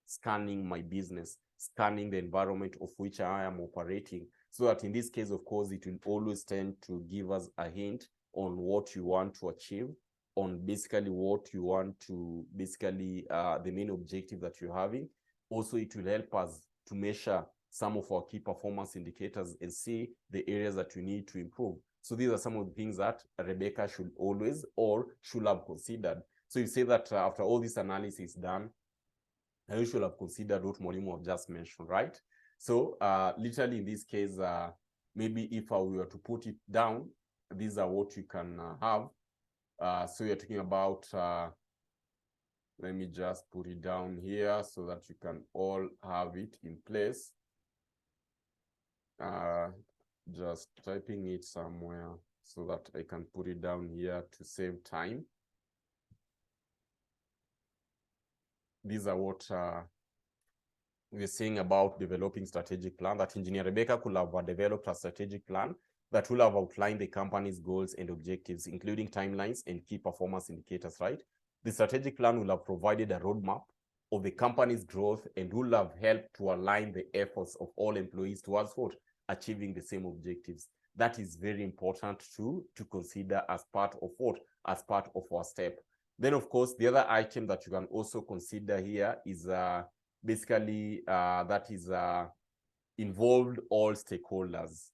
scanning my business, scanning the environment of which I am operating. So that in this case, of course, it will always tend to give us a hint on what you want to achieve, on basically what you want to, basically the main objective that you're having. Also, it will help us to measure some of our key performance indicators and see the areas that we need to improve. So these are some of the things that Rebecca should always or should have considered. So you say that after all this analysis done, you should have considered what Mwalimu have just mentioned, right? So literally in this case, maybe if we were to put it down, these are what you can have. So you're talking about Let me just put it down here so that you can all have it in place. Just typing it somewhere so that I can put it down here to save time. These are what we're saying about developing strategic plan, that Engineer Rebecca could have developed a strategic plan that will have outlined the company's goals and objectives, including timelines and key performance indicators, right? The strategic plan will have provided a roadmap of the company's growth and will have helped to align the efforts of all employees towards what? Achieving the same objectives. That is very important to consider as part of what? As part of our step. Then, of course, the other item that you can also consider here is basically that is involved all stakeholders.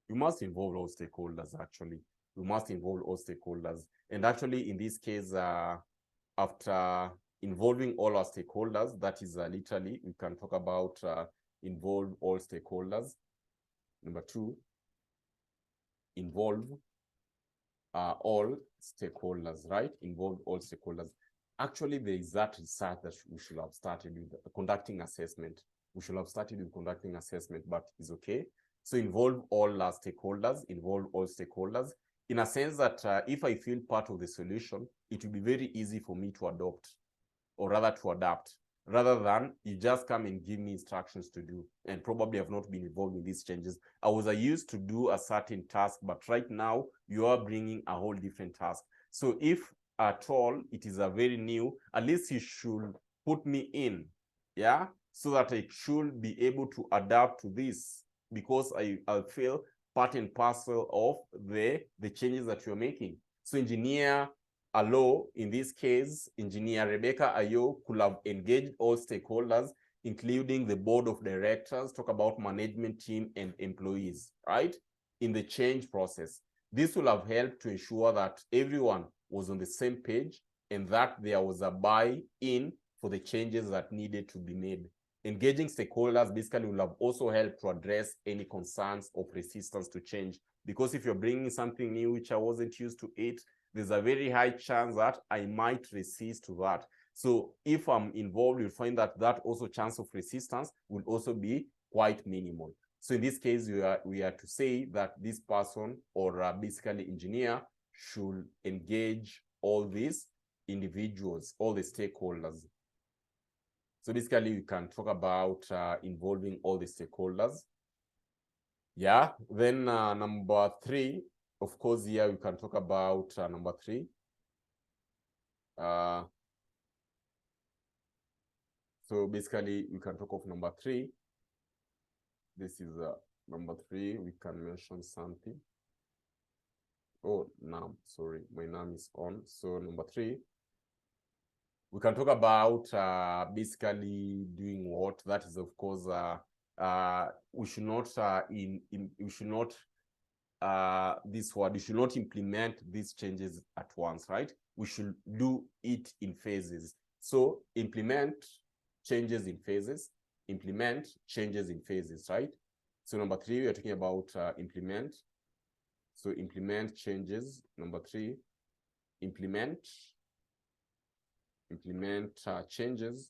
You must involve all stakeholders, actually. You must involve all stakeholders. And actually, in this case, after involving all our stakeholders, that is literally, we can talk about involve all stakeholders. Number 2, involve all stakeholders, right? Involve all stakeholders. Actually, there is that research that we should have started with conducting assessment. We should have started with conducting assessment, but it's okay. So involve all stakeholders, involve all stakeholders, in a sense that if I feel part of the solution, it will be very easy for me to adopt, or rather to adapt, rather than you just come and give me instructions to do, and probably have not been involved in these changes. I was used to do a certain task, but right now you are bringing a whole different task. So if at all it is a very new, at least you should put me in, yeah, so that I should be able to adapt to this, because I feel part and parcel of the changes that you're making. So Engineer Alo, in this case, Engineer Rebecca Ayo could have engaged all stakeholders, including the board of directors, talk about management team and employees, right, in the change process. This will have helped to ensure that everyone was on the same page and that there was a buy-in for the changes that needed to be made. Engaging stakeholders basically will have also helped to address any concerns of resistance to change. Because if you're bringing something new which I wasn't used to it, there's a very high chance that I might resist to that. So if I'm involved, you'll find that that also chance of resistance will also be quite minimal. So in this case, we are to say that this person, or basically engineer, should engage all these individuals, all the stakeholders. So basically, you can talk about involving all the stakeholders. Yeah, then number 3, of course, here we can talk about number 3. So basically, we can talk of number 3. This is number 3. We can mention something. Oh, NAM, sorry, my NAM is on. So number 3, we can talk about basically doing what? That is, of course, we should not we should not you should not implement these changes at once, right? We should do it in phases. So implement changes in phases, implement changes in phases, right? So number 3, we are talking about implement. So implement changes. Number 3, implement changes,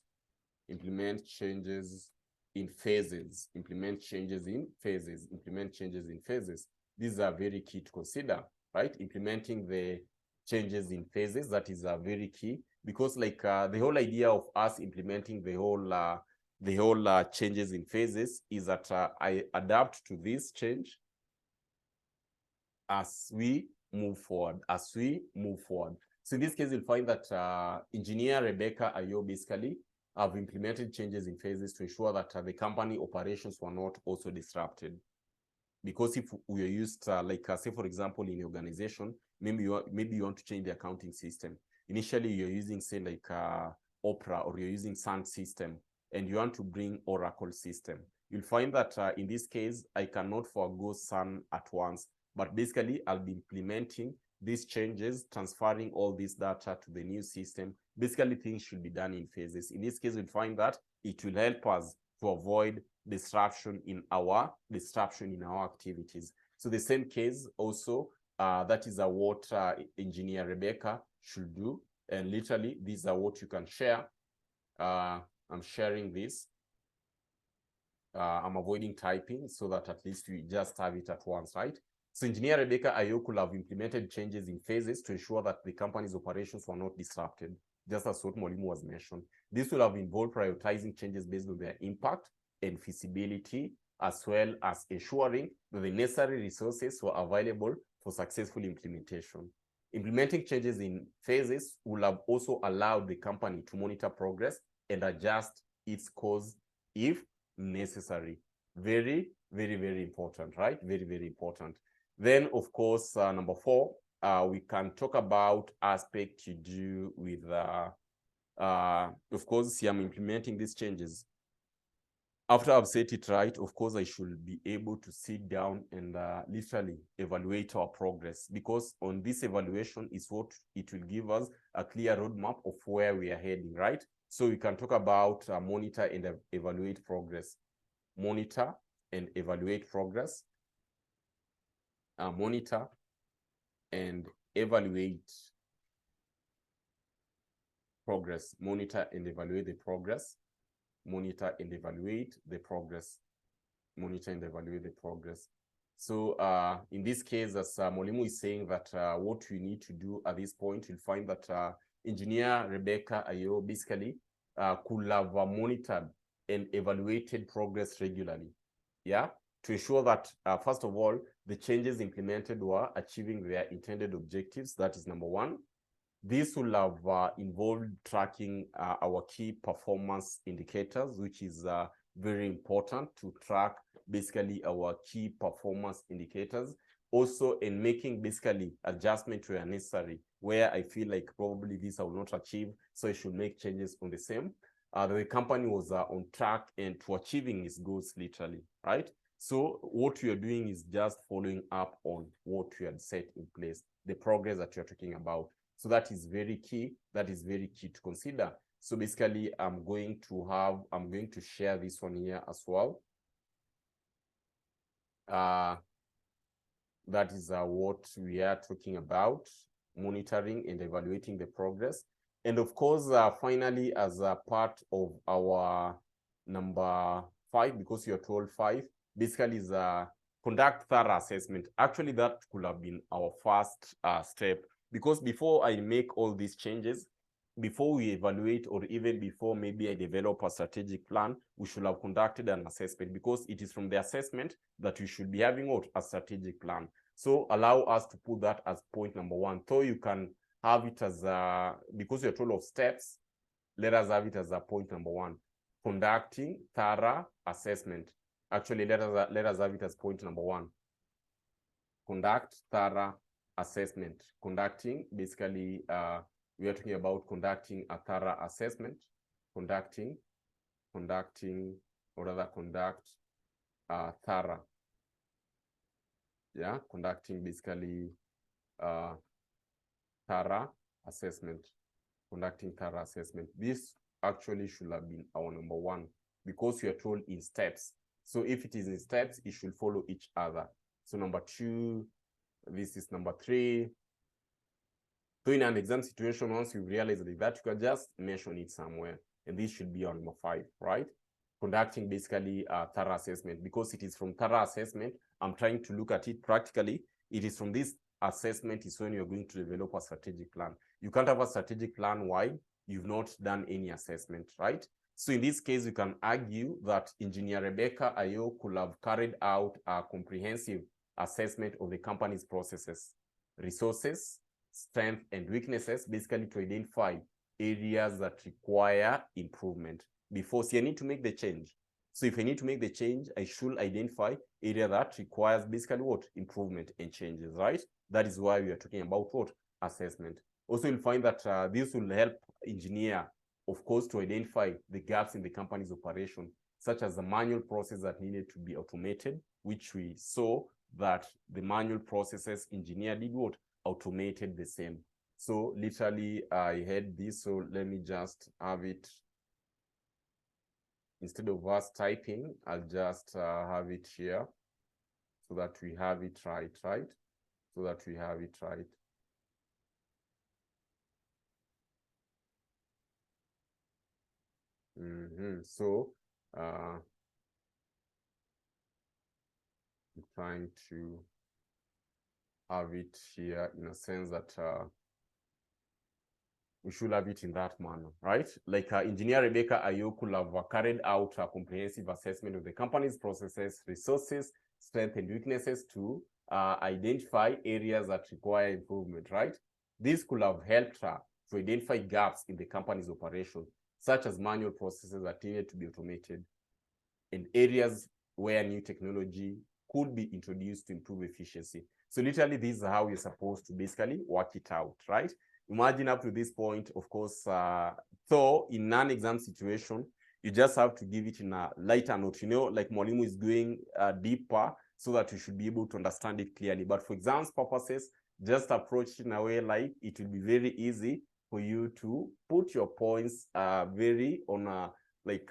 implement changes in phases, implement changes in phases, implement changes in phases. These are very key to consider, right? Implementing the changes in phases, that is very key, because like the whole idea of us implementing the whole changes in phases is that I adapt to this change as we move forward, So in this case, you'll find that Engineer Rebecca Ayo basically have implemented changes in phases to ensure that the company operations were not also disrupted. Because if we are used say, for example, in the organization, maybe you want to change the accounting system. Initially, you're using, say, like Opera, or you're using Sun system, and you want to bring Oracle system. You'll find that in this case, I cannot forego Sun at once, but basically I'll be implementing these changes, transferring all this data to the new system. Basically, things should be done in phases. In this case, we'll find that it will help us to avoid disruption in our activities. So the same case also, that is what Engineer Rebecca should do. And literally, these are what you can share. I'm sharing this. I'm avoiding typing so that at least we just have it at once, right? So Engineer Rebecca Ayo could have implemented changes in phases to ensure that the company's operations were not disrupted, just as what Mwalimu was mentioned. This will have involved prioritizing changes based on their impact and feasibility, as well as ensuring that the necessary resources were available for successful implementation. Implementing changes in phases will have also allowed the company to monitor progress and adjust its course if necessary. Very, very, very important, right? Very, very important. Then, of course, number 4, we can talk about aspect to do with, of course, see, I'm implementing these changes. After I've set it right, of course, I should be able to sit down and literally evaluate our progress, because on this evaluation is what it will give us a clear roadmap of where we are heading, right? So we can talk about monitor and evaluate progress. Monitor and evaluate progress. Monitor and evaluate progress. Monitor and evaluate the progress. Monitor and evaluate the progress. Monitor and evaluate the progress. So in this case, as Mwalimu is saying that what we need to do at this point, you'll find that Engineer Rebecca Ayo basically could have monitored and evaluated progress regularly, yeah, to ensure that, first of all, the changes implemented were achieving their intended objectives. That is number 1. This will have involved tracking our key performance indicators, which is very important to track basically our key performance indicators. Also, in making basically adjustments where necessary, where I feel like probably this I will not achieve, so I should make changes on the same. The company was on track and to achieving its goals literally, right? So what we are doing is just following up on what we had set in place, the progress that you're talking about. So that is very key. That is very key to consider. So basically, I'm going to share this one here as well. That is what we are talking about, monitoring and evaluating the progress. And of course, finally, as a part of our number 5, because you're told 5, basically is conduct thorough assessment. Actually, that could have been our first step, because before I make all these changes, before we evaluate, or even before maybe I develop a strategic plan, we should have conducted an assessment, because it is from the assessment that we should be having what a strategic plan. So allow us to put that as point number 1. So you can have it as because you're told of steps, let us have it as a point number 1, conducting thorough assessment. Actually, let us have it as point number 1, conduct thorough assessment. Conducting, basically, we are talking about conducting a thorough assessment, conducting, or rather conduct thorough. Yeah, conducting basically thorough assessment, conducting thorough assessment. This actually should have been our number 1, because we are told in steps. So if it is in steps, it should follow each other. So number 2, this is number 3. So in an exam situation, once you realize that, you can just mention it somewhere. And this should be on number 5, right? Conducting basically a thorough assessment, because it is from thorough assessment, I'm trying to look at it practically. It is from this assessment is when you're going to develop a strategic plan. You can't have a strategic plan while you've not done any assessment, right? So in this case, you can argue that Engineer Rebecca Ayo could have carried out a comprehensive assessment of the company's processes, resources, strengths, and weaknesses, basically to identify areas that require improvement. Before, see, I need to make the change. So if I need to make the change, I should identify area that requires basically what? Improvement and changes, right? That is why we are talking about what? Assessment. Also, you'll find that this will help engineer, of course, to identify the gaps in the company's operation, such as the manual process that needed to be automated, which we saw that the manual processes engineer did what? Automated the same. So literally, I had this. So let me just have it. Instead of us typing, I'll just have it here so that we have it right? So that we have it right. So I'm trying to have it here in a sense that we should have it in that manner, right? Like Engineer Rebecca Ayo could have carried out a comprehensive assessment of the company's processes, resources, strengths, and weaknesses to identify areas that require improvement, right? This could have helped her to identify gaps in the company's operation, such as manual processes that needed to be automated, and areas where new technology could be introduced to improve efficiency. So literally, this is how you're supposed to basically work it out, right? Imagine up to this point, of course, so in non-exam situation, you just have to give it in a lighter note, you know, like Mwalimu is going deeper so that you should be able to understand it clearly. But for exams purposes, just approach it in a way like it will be very easy for you to put your points very on a like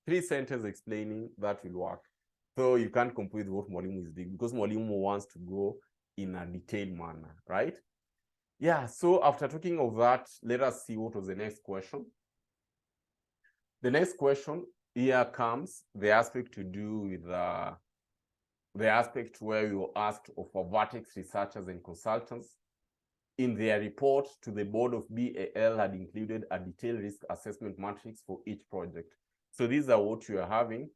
3 sentences explaining that will work. So you can't compare with what Mwalimu is doing because Mwalimu wants to go in a detailed manner, right? Yeah, so after talking of that, let us see what was the next question. The next question, here comes the aspect to do with the aspect where you asked of our Vertex researchers and consultants in their report to the board of BAL had included a detailed risk assessment matrix for each project. So these are what you are having.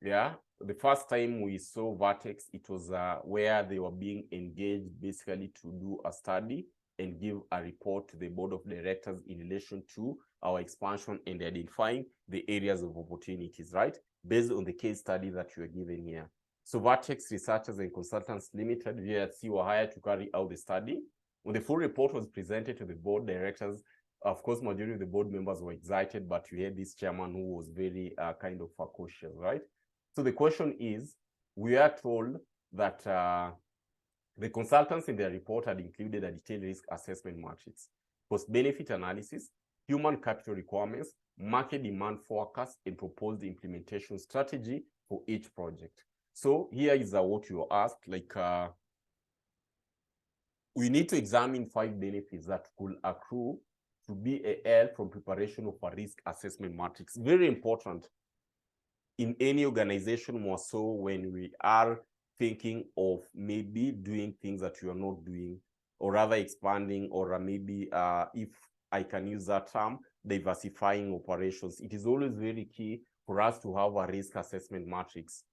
Yeah, the first time we saw Vertex, it was where they were being engaged basically to do a study and give a report to the board of directors in relation to our expansion and identifying the areas of opportunities, right? Based on the case study that you are given here. So Vertex Researchers and Consultants Limited, VRC, were hired to carry out the study. When the full report was presented to the board directors, of course, majority of the board members were excited, but you had this chairman who was very kind of cautious, right? So the question is, we are told that the consultants in their report had included a detailed risk assessment matrix, cost-benefit analysis, human capital requirements, market demand forecast, and proposed implementation strategy for each project. So here is what you asked, like we need to examine 5 benefits that could accrue to BAL from preparation of a risk assessment matrix. Very important in any organization, more so when we are thinking of maybe doing things that you are not doing, or rather expanding, or maybe if I can use that term, diversifying operations. It is always very key for us to have a risk assessment matrix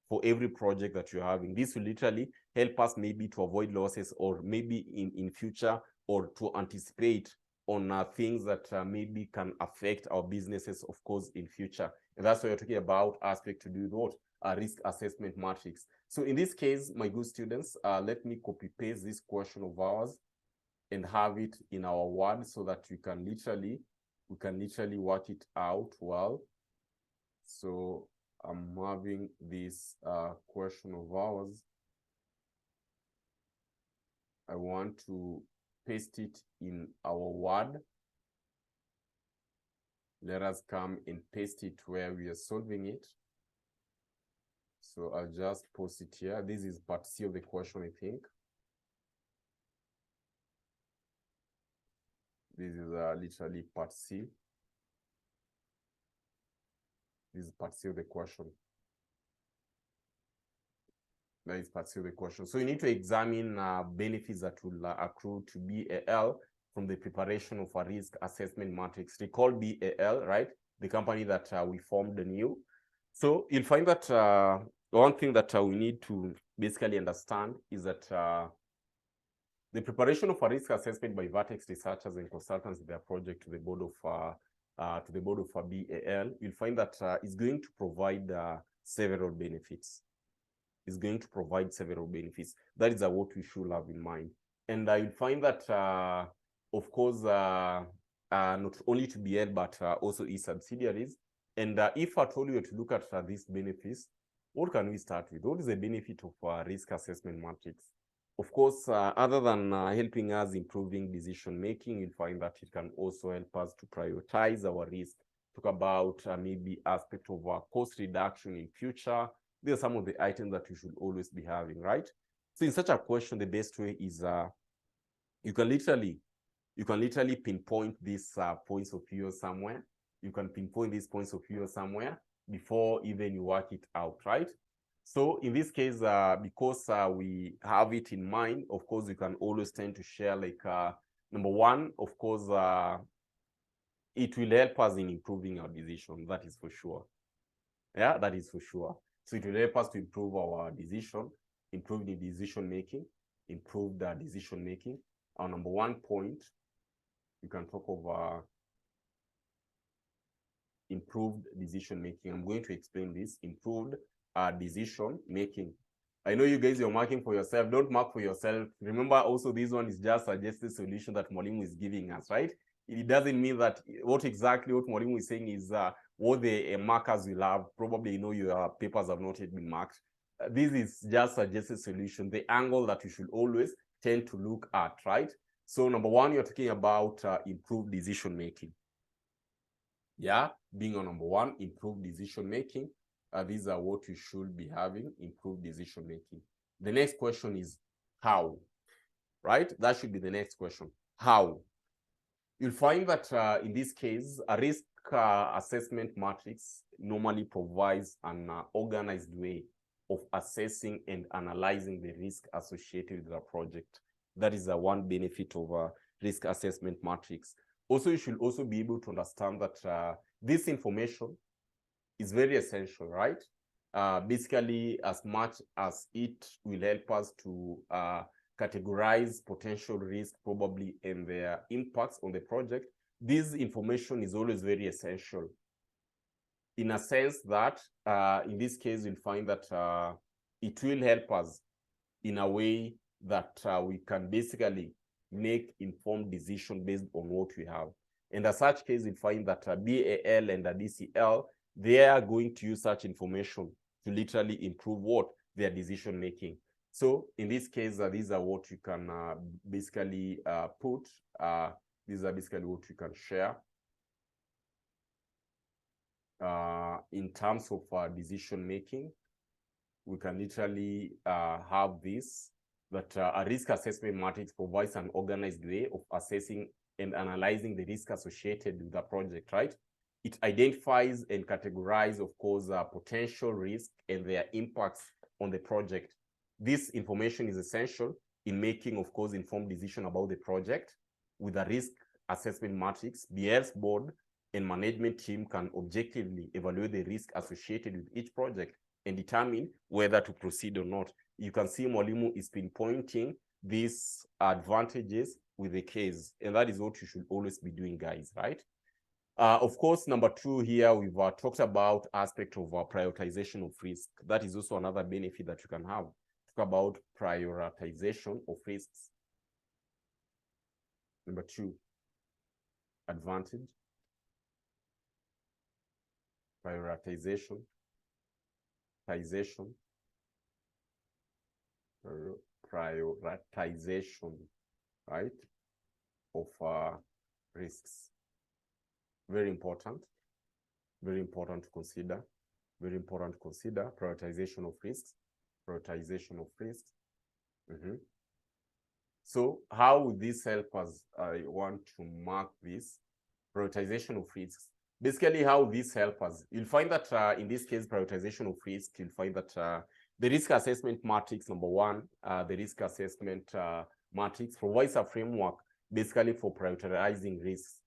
for every project that you're having. This will literally help us maybe to avoid losses, or maybe in future, or to anticipate on things that maybe can affect our businesses, of course, in future. And that's why you're talking about aspect to do with what? A risk assessment matrix. So in this case, my good students, let me copy paste this question of ours and have it in our Word so that we can literally work it out well. So I'm having this question of ours. I want to paste it in our Word. Let us come and paste it where we are solving it. So I'll just post it here. This is part C of the question, I think. This is literally part C. This is part C of the question. That is part C of the question. So you need to examine benefits that will accrue to BAL from the preparation of a risk assessment matrix. Recall BAL, right? The company that we formed anew. So you'll find that one thing that we need to basically understand is that the preparation of a risk assessment by Vertex researchers and consultants in their project to the board of BAL, you'll find that it's going to provide several benefits. It's going to provide several benefits. That is what we should have in mind. And you'll find that, of course, not only to BAL, but also its subsidiaries. And if at all you were to look at these benefits, what can we start with? What is the benefit of risk assessment matrix? Of course, other than helping us improving decision making, you'll find that it can also help us to prioritize our risk, talk about maybe aspect of cost reduction in future. These are some of the items that you should always be having, right? So in such a question, the best way is you can literally pinpoint these points of view somewhere, You can pinpoint these points of view somewhere before even you work it out, right? So in this case, because we have it in mind, of course, you can always tend to share like, number one, of course, it will help us in improving our decision. That is for sure. Yeah, that is for sure. So it will help us to improve our decision, improve the decision making, improve the decision making. Our number one point, you can talk of improved decision making. I'm going to explain this. Improved decision making. I know you guys, you're marking for yourself. Don't mark for yourself. Remember, also, this one is just a suggested solution that Mwalimu is giving us, right? It doesn't mean that what Mwalimu is saying is what the markers will have. Probably, your papers have not yet been marked. This is just suggested solution, the angle that you should always tend to look at, right? So number one, you're talking about improved decision making. Yeah, being on number one, improved decision making. These are what you should be having, improved decision making. The next question is how, right? That should be the next question. How? You'll find that in this case, a risk assessment matrix normally provides an organized way of assessing and analyzing the risk associated with the project. That is one benefit of a risk assessment matrix. Also, you should also be able to understand that this information is very essential, right? Basically, as much as it will help us to categorize potential risk probably and their impacts on the project, this information is always very essential. In a sense that, in this case, you'll find that it will help us in a way that we can basically make informed decision based on what we have. And as such case, you'll find that BAL and DCL, they are going to use such information to literally improve what? Their decision making. So in this case, these are what you can basically put. These are basically what you can share. In terms of decision making, we can literally have this, that a risk assessment matrix provides an organized way of assessing and analyzing the risk associated with the project, right? It identifies and categorizes, of course, potential risk and their impacts on the project. This information is essential in making, of course, informed decision about the project. With a risk assessment matrix, BL's board and management team can objectively evaluate the risk associated with each project and determine whether to proceed or not. You can see Mwalimu is pinpointing these advantages with the case, and that is what you should always be doing, guys, right? Of course, number two here, we've talked about aspect of prioritization of risk. That is also another benefit that you can have. Talk about prioritization of risks. Number two, advantage, prioritization, right, of risks. Very important to consider. Very important to consider prioritization of risks. So how will this help us? I want to mark this prioritization of risks. Basically, how this helps us, you'll find that in this case, prioritization of risk, you'll find that the risk assessment matrix, number one, the risk assessment matrix provides a framework basically for prioritizing risks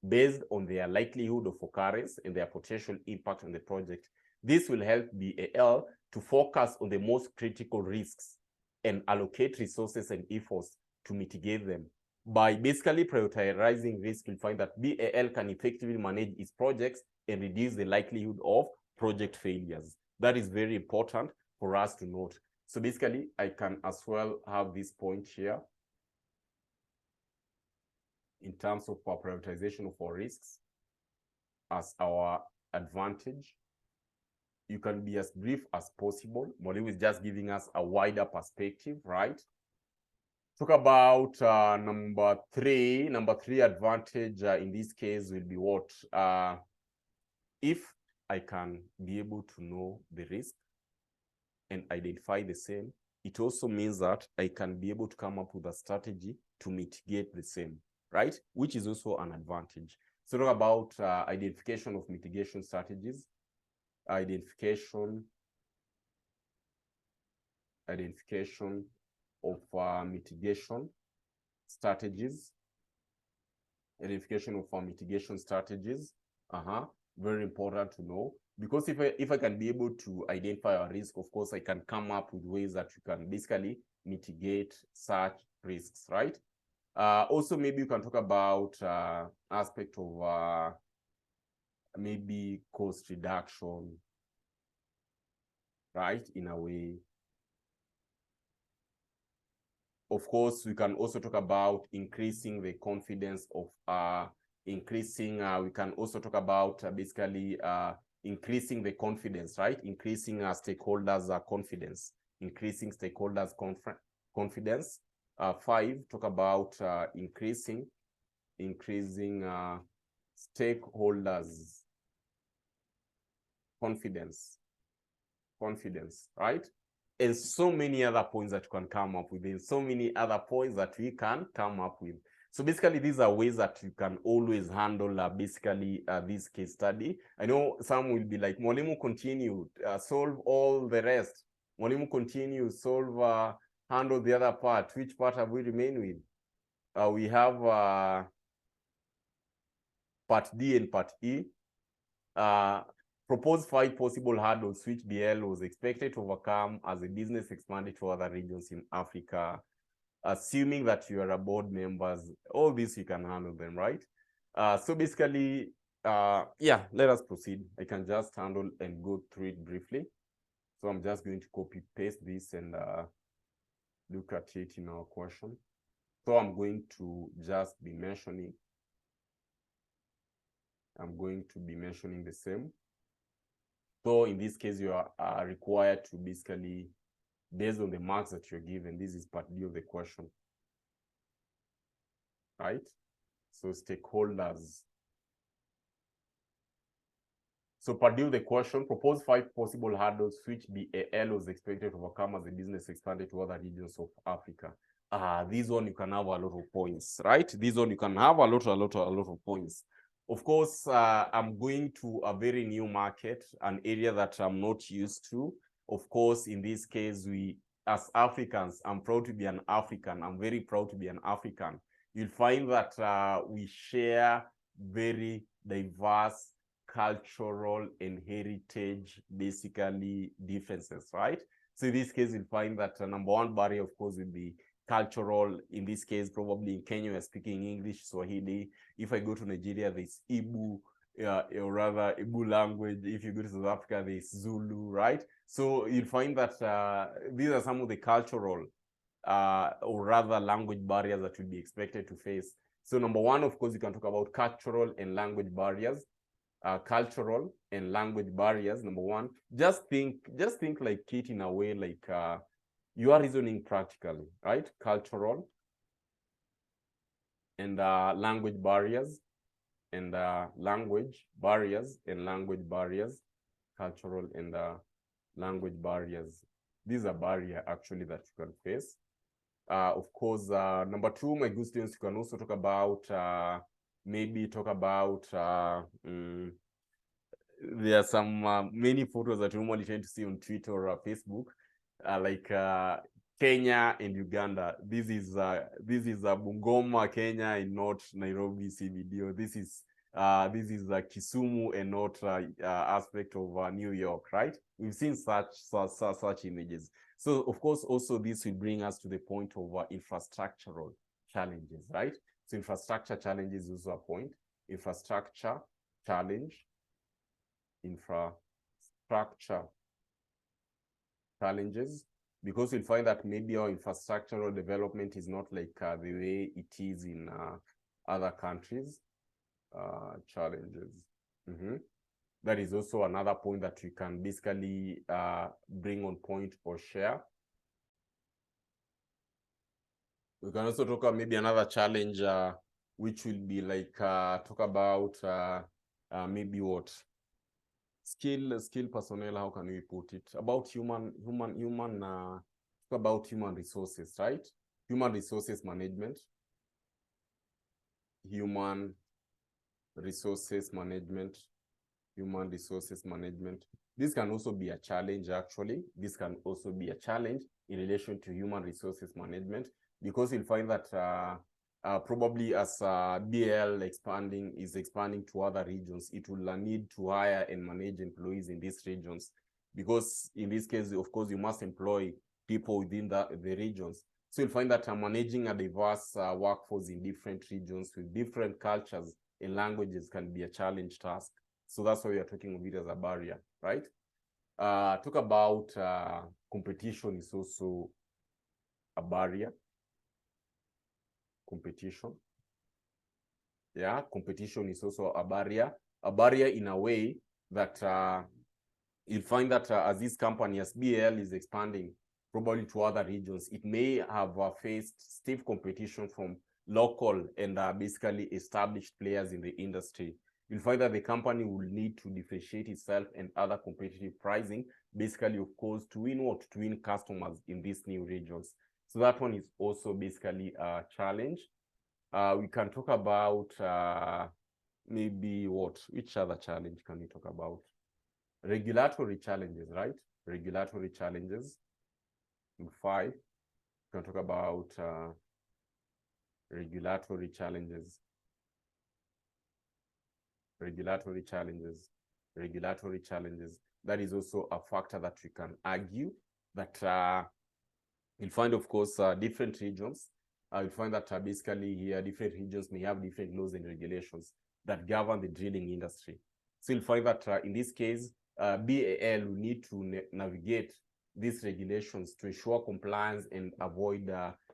based on their likelihood of occurrence and their potential impact on the project. This will help BAL to focus on the most critical risks and allocate resources and efforts to mitigate them. By basically prioritizing risk, you'll find that BAL can effectively manage its projects and reduce the likelihood of project failures. That is very important for us to note. So basically, I can as well have this point here in terms of prioritization of our risks as our advantage. You can be as brief as possible. Mwalimu is just giving us a wider perspective, right? Talk about number three. Number three advantage in this case will be what? If I can be able to know the risk and identify the same, it also means that I can be able to come up with a strategy to mitigate the same, right? Which is also an advantage. So talk about identification of mitigation strategies, identification of mitigation strategies, identification of mitigation strategies. Very important to know, because if I can be able to identify a risk, of course I can come up with ways that you can basically mitigate such risks, right? Also, maybe you can talk about aspect of maybe cost reduction, right? In a way. Of course, we can also talk about increasing the confidence of we can also talk about basically increasing the confidence, right? Increasing stakeholders' confidence, increasing stakeholders' confidence. 5, talk about increasing stakeholders' confidence, right? And so many other points that you can come up with, and so many other points that we can come up with. So basically, these are ways that you can always handle basically this case study. I know some will be like, Mwalimu, continue, solve all the rest. Mwalimu, continue, solve, handle the other part. Which part have we remained with? We have part D and part E. Propose 5 possible hurdles which BL was expected to overcome as the business expanded to other regions in Africa. Assuming that you are a board members, all this you can handle them, right? So basically, yeah, let us proceed. I can just handle and go through it briefly. So I'm just going to copy paste this and look at it in our question. So I'm going to just be mentioning. I'm going to be mentioning the same. So in this case, you are required to basically, based on the marks that you're given, this is part D of the question, right? So stakeholders. So part D of the question, propose 5 possible hurdles which BAL was expected to overcome as the business expanded to other regions of Africa. This one you can have a lot of points, right? This one you can have a lot of points. Of course, I'm going to a very new market, an area that I'm not used to. Of course, in this case, we, as Africans, I'm proud to be an African. I'm very proud to be an African. You'll find that we share very diverse cultural and heritage, basically, differences, right? So in this case, you'll find that number one barrier, of course, would be cultural. In this case, probably in Kenya, we're speaking English, Swahili. If I go to Nigeria, there's Igbo, or rather Igbo language. If you go to South Africa, there's Zulu, right? So you'll find that these are some of the cultural or rather language barriers that you'd be expected to face. So number one, of course, you can talk about cultural and language barriers. Cultural and language barriers, number one. Just think like it in a way like you are reasoning practically, right? Cultural and language barriers, and language barriers and language barriers, cultural and language barriers. These are barriers actually that you can face. Of course, number two, my good students, you can also talk about maybe talk about there are some many photos that you normally tend to see on Twitter or Facebook, like Kenya and Uganda. This is Bungoma, Kenya, and not Nairobi CBD. This is Kisumu and not aspect of New York, right? We've seen such images. So of course, also this will bring us to the point of infrastructural challenges, right? So infrastructure challenges is also a point. Infrastructure challenge, infrastructure challenges, because you'll find that maybe our infrastructural development is not like the way it is in other countries. Challenges. That is also another point that you can basically bring on point or share. We can also talk about maybe another challenge, which will be like talk about maybe what skill personnel. How can we put it? About human about human resources, right? Human resources management. Human resources management, human resources management. This can also be a challenge, actually. This can also be a challenge in relation to human resources management, because you'll find that probably as BL is expanding to other regions, it will need to hire and manage employees in these regions, because in this case, of course, you must employ people within the regions. So you'll find that managing a diverse workforce in different regions with different cultures and languages can be a challenge task. So that's why we are talking of it as a barrier, right? Talk about competition is also a barrier. Competition. Yeah, competition is also a barrier. A barrier in a way that you'll find that as this company, as BL is expanding probably to other regions, it may have faced stiff competition from local and basically established players in the industry. You'll find that the company will need to differentiate itself and other competitive pricing, basically, of course, to win what? To win customers in these new regions. So that one is also basically a challenge. We can talk about maybe what? Which other challenge can we talk about? Regulatory challenges, right? Regulatory challenges. In 5, we can talk about regulatory challenges. Regulatory challenges. Regulatory challenges. That is also a factor that we can argue that you'll find, of course, different regions. You'll find that basically here, different regions may have different laws and regulations that govern the drilling industry. So you'll find that in this case, BAL will need to navigate these regulations to ensure compliance and avoid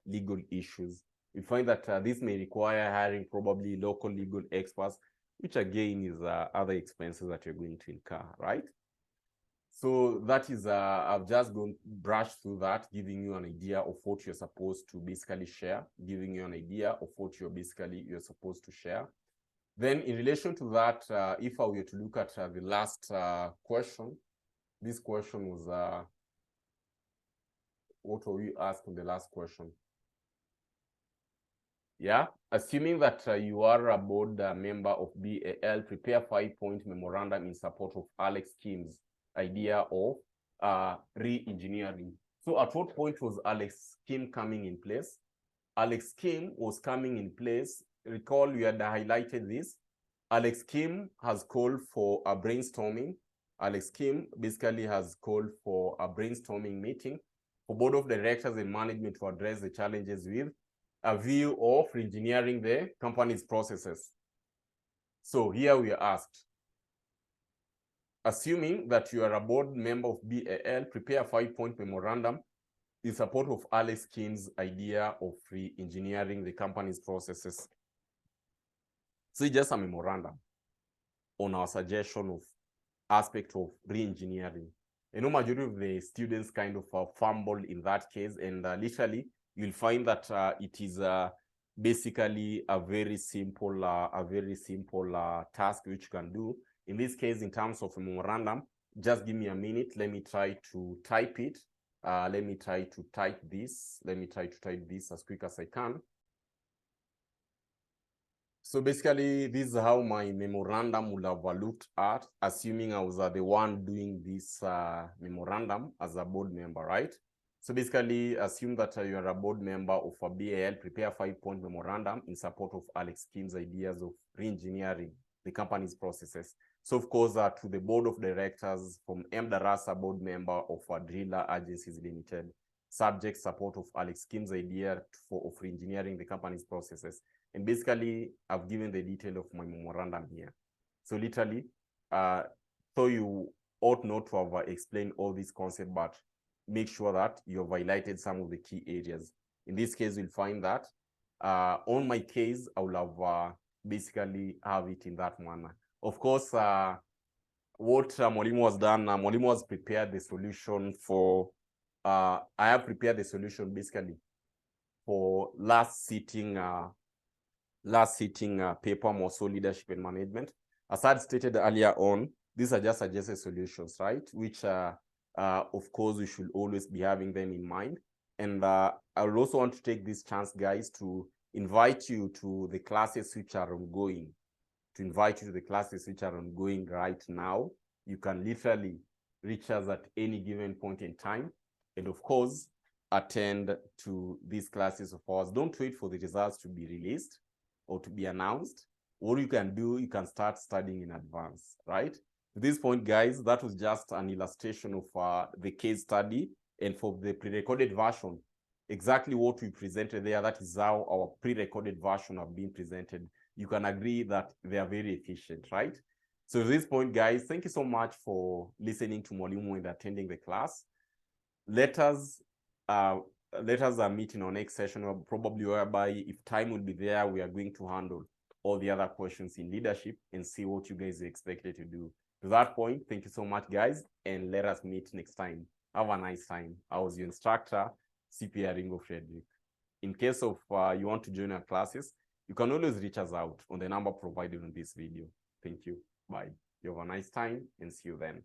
legal issues. You find that this may require hiring probably local legal experts, which again is other expenses that you're going to incur, right? So that is, I've just brushed through that, giving you an idea of what you're supposed to basically share, giving you an idea of what you're supposed to share. Then in relation to that, if I were to look at the last question, this question was, what were we asked in the last question? Yeah, assuming that you are a board member of BAL, prepare 5-point memorandum in support of Alex Kim's idea of re-engineering. So at what point was Alex Kim coming in place? Alex Kim was coming in place. Recall we had highlighted this. Alex Kim has called for a brainstorming. Alex Kim basically has called for a brainstorming meeting for board of directors and management to address the challenges with a view of engineering the company's processes. So here we are asked, assuming that you are a board member of BAL, prepare a 5-point memorandum in support of Alex Kim's idea of re-engineering the company's processes. So it's just a memorandum on our suggestion of aspect of re-engineering. I know majority of the students kind of fumbled in that case, and literally you'll find that it is basically a very simple task which you can do. In this case, in terms of a memorandum, just give me a minute. Let me try to type it. Let me try to type this as quick as I can. So basically, this is how my memorandum would have looked at, assuming I was the one doing this memorandum as a board member, right? So basically, assume that you are a board member of a BAL, prepare a 5-point memorandum in support of Alex Kim's ideas of re-engineering the company's processes. So of course, to the board of directors from M. Darasa, board member of Driller Agencies Limited, subject support of Alex Kim's idea of re-engineering the company's processes. And basically, I've given the detail of my memorandum here. So literally, so you ought not to have explained all these concepts, but make sure that you have highlighted some of the key areas. In this case, you'll find that on my case, I will have basically have it in that manner. Of course, what Mwalimu has done, Mwalimu has prepared the solution for, I have prepared the solution basically for last sitting paper, more so leadership and management. As I had stated earlier on, these are just suggested solutions, right? Which, of course, we should always be having them in mind. And I would also want to take this chance, guys, to invite you to the classes which are ongoing, to invite you to the classes which are ongoing right now. You can literally reach us at any given point in time. And of course, attend to these classes of ours. Don't wait for the results to be released or to be announced. What you can do, you can start studying in advance, right? To this point, guys, that was just an illustration of the case study. And for the pre-recorded version, exactly what we presented there, that is how our pre-recorded version have been presented. You can agree that they are very efficient, right? So at this point, guys, thank you so much for listening to Mwalimu and attending the class. Let us meet in our next session, probably whereby if time will be there, we are going to handle all the other questions in leadership and see what you guys are expected to do. To that point, thank you so much, guys, and let us meet next time. Have a nice time. I was your instructor, CPA Ringo Frederick. In case of you want to join our classes, you can always reach us out on the number provided on this video. Thank you. Bye. You have a nice time and see you then.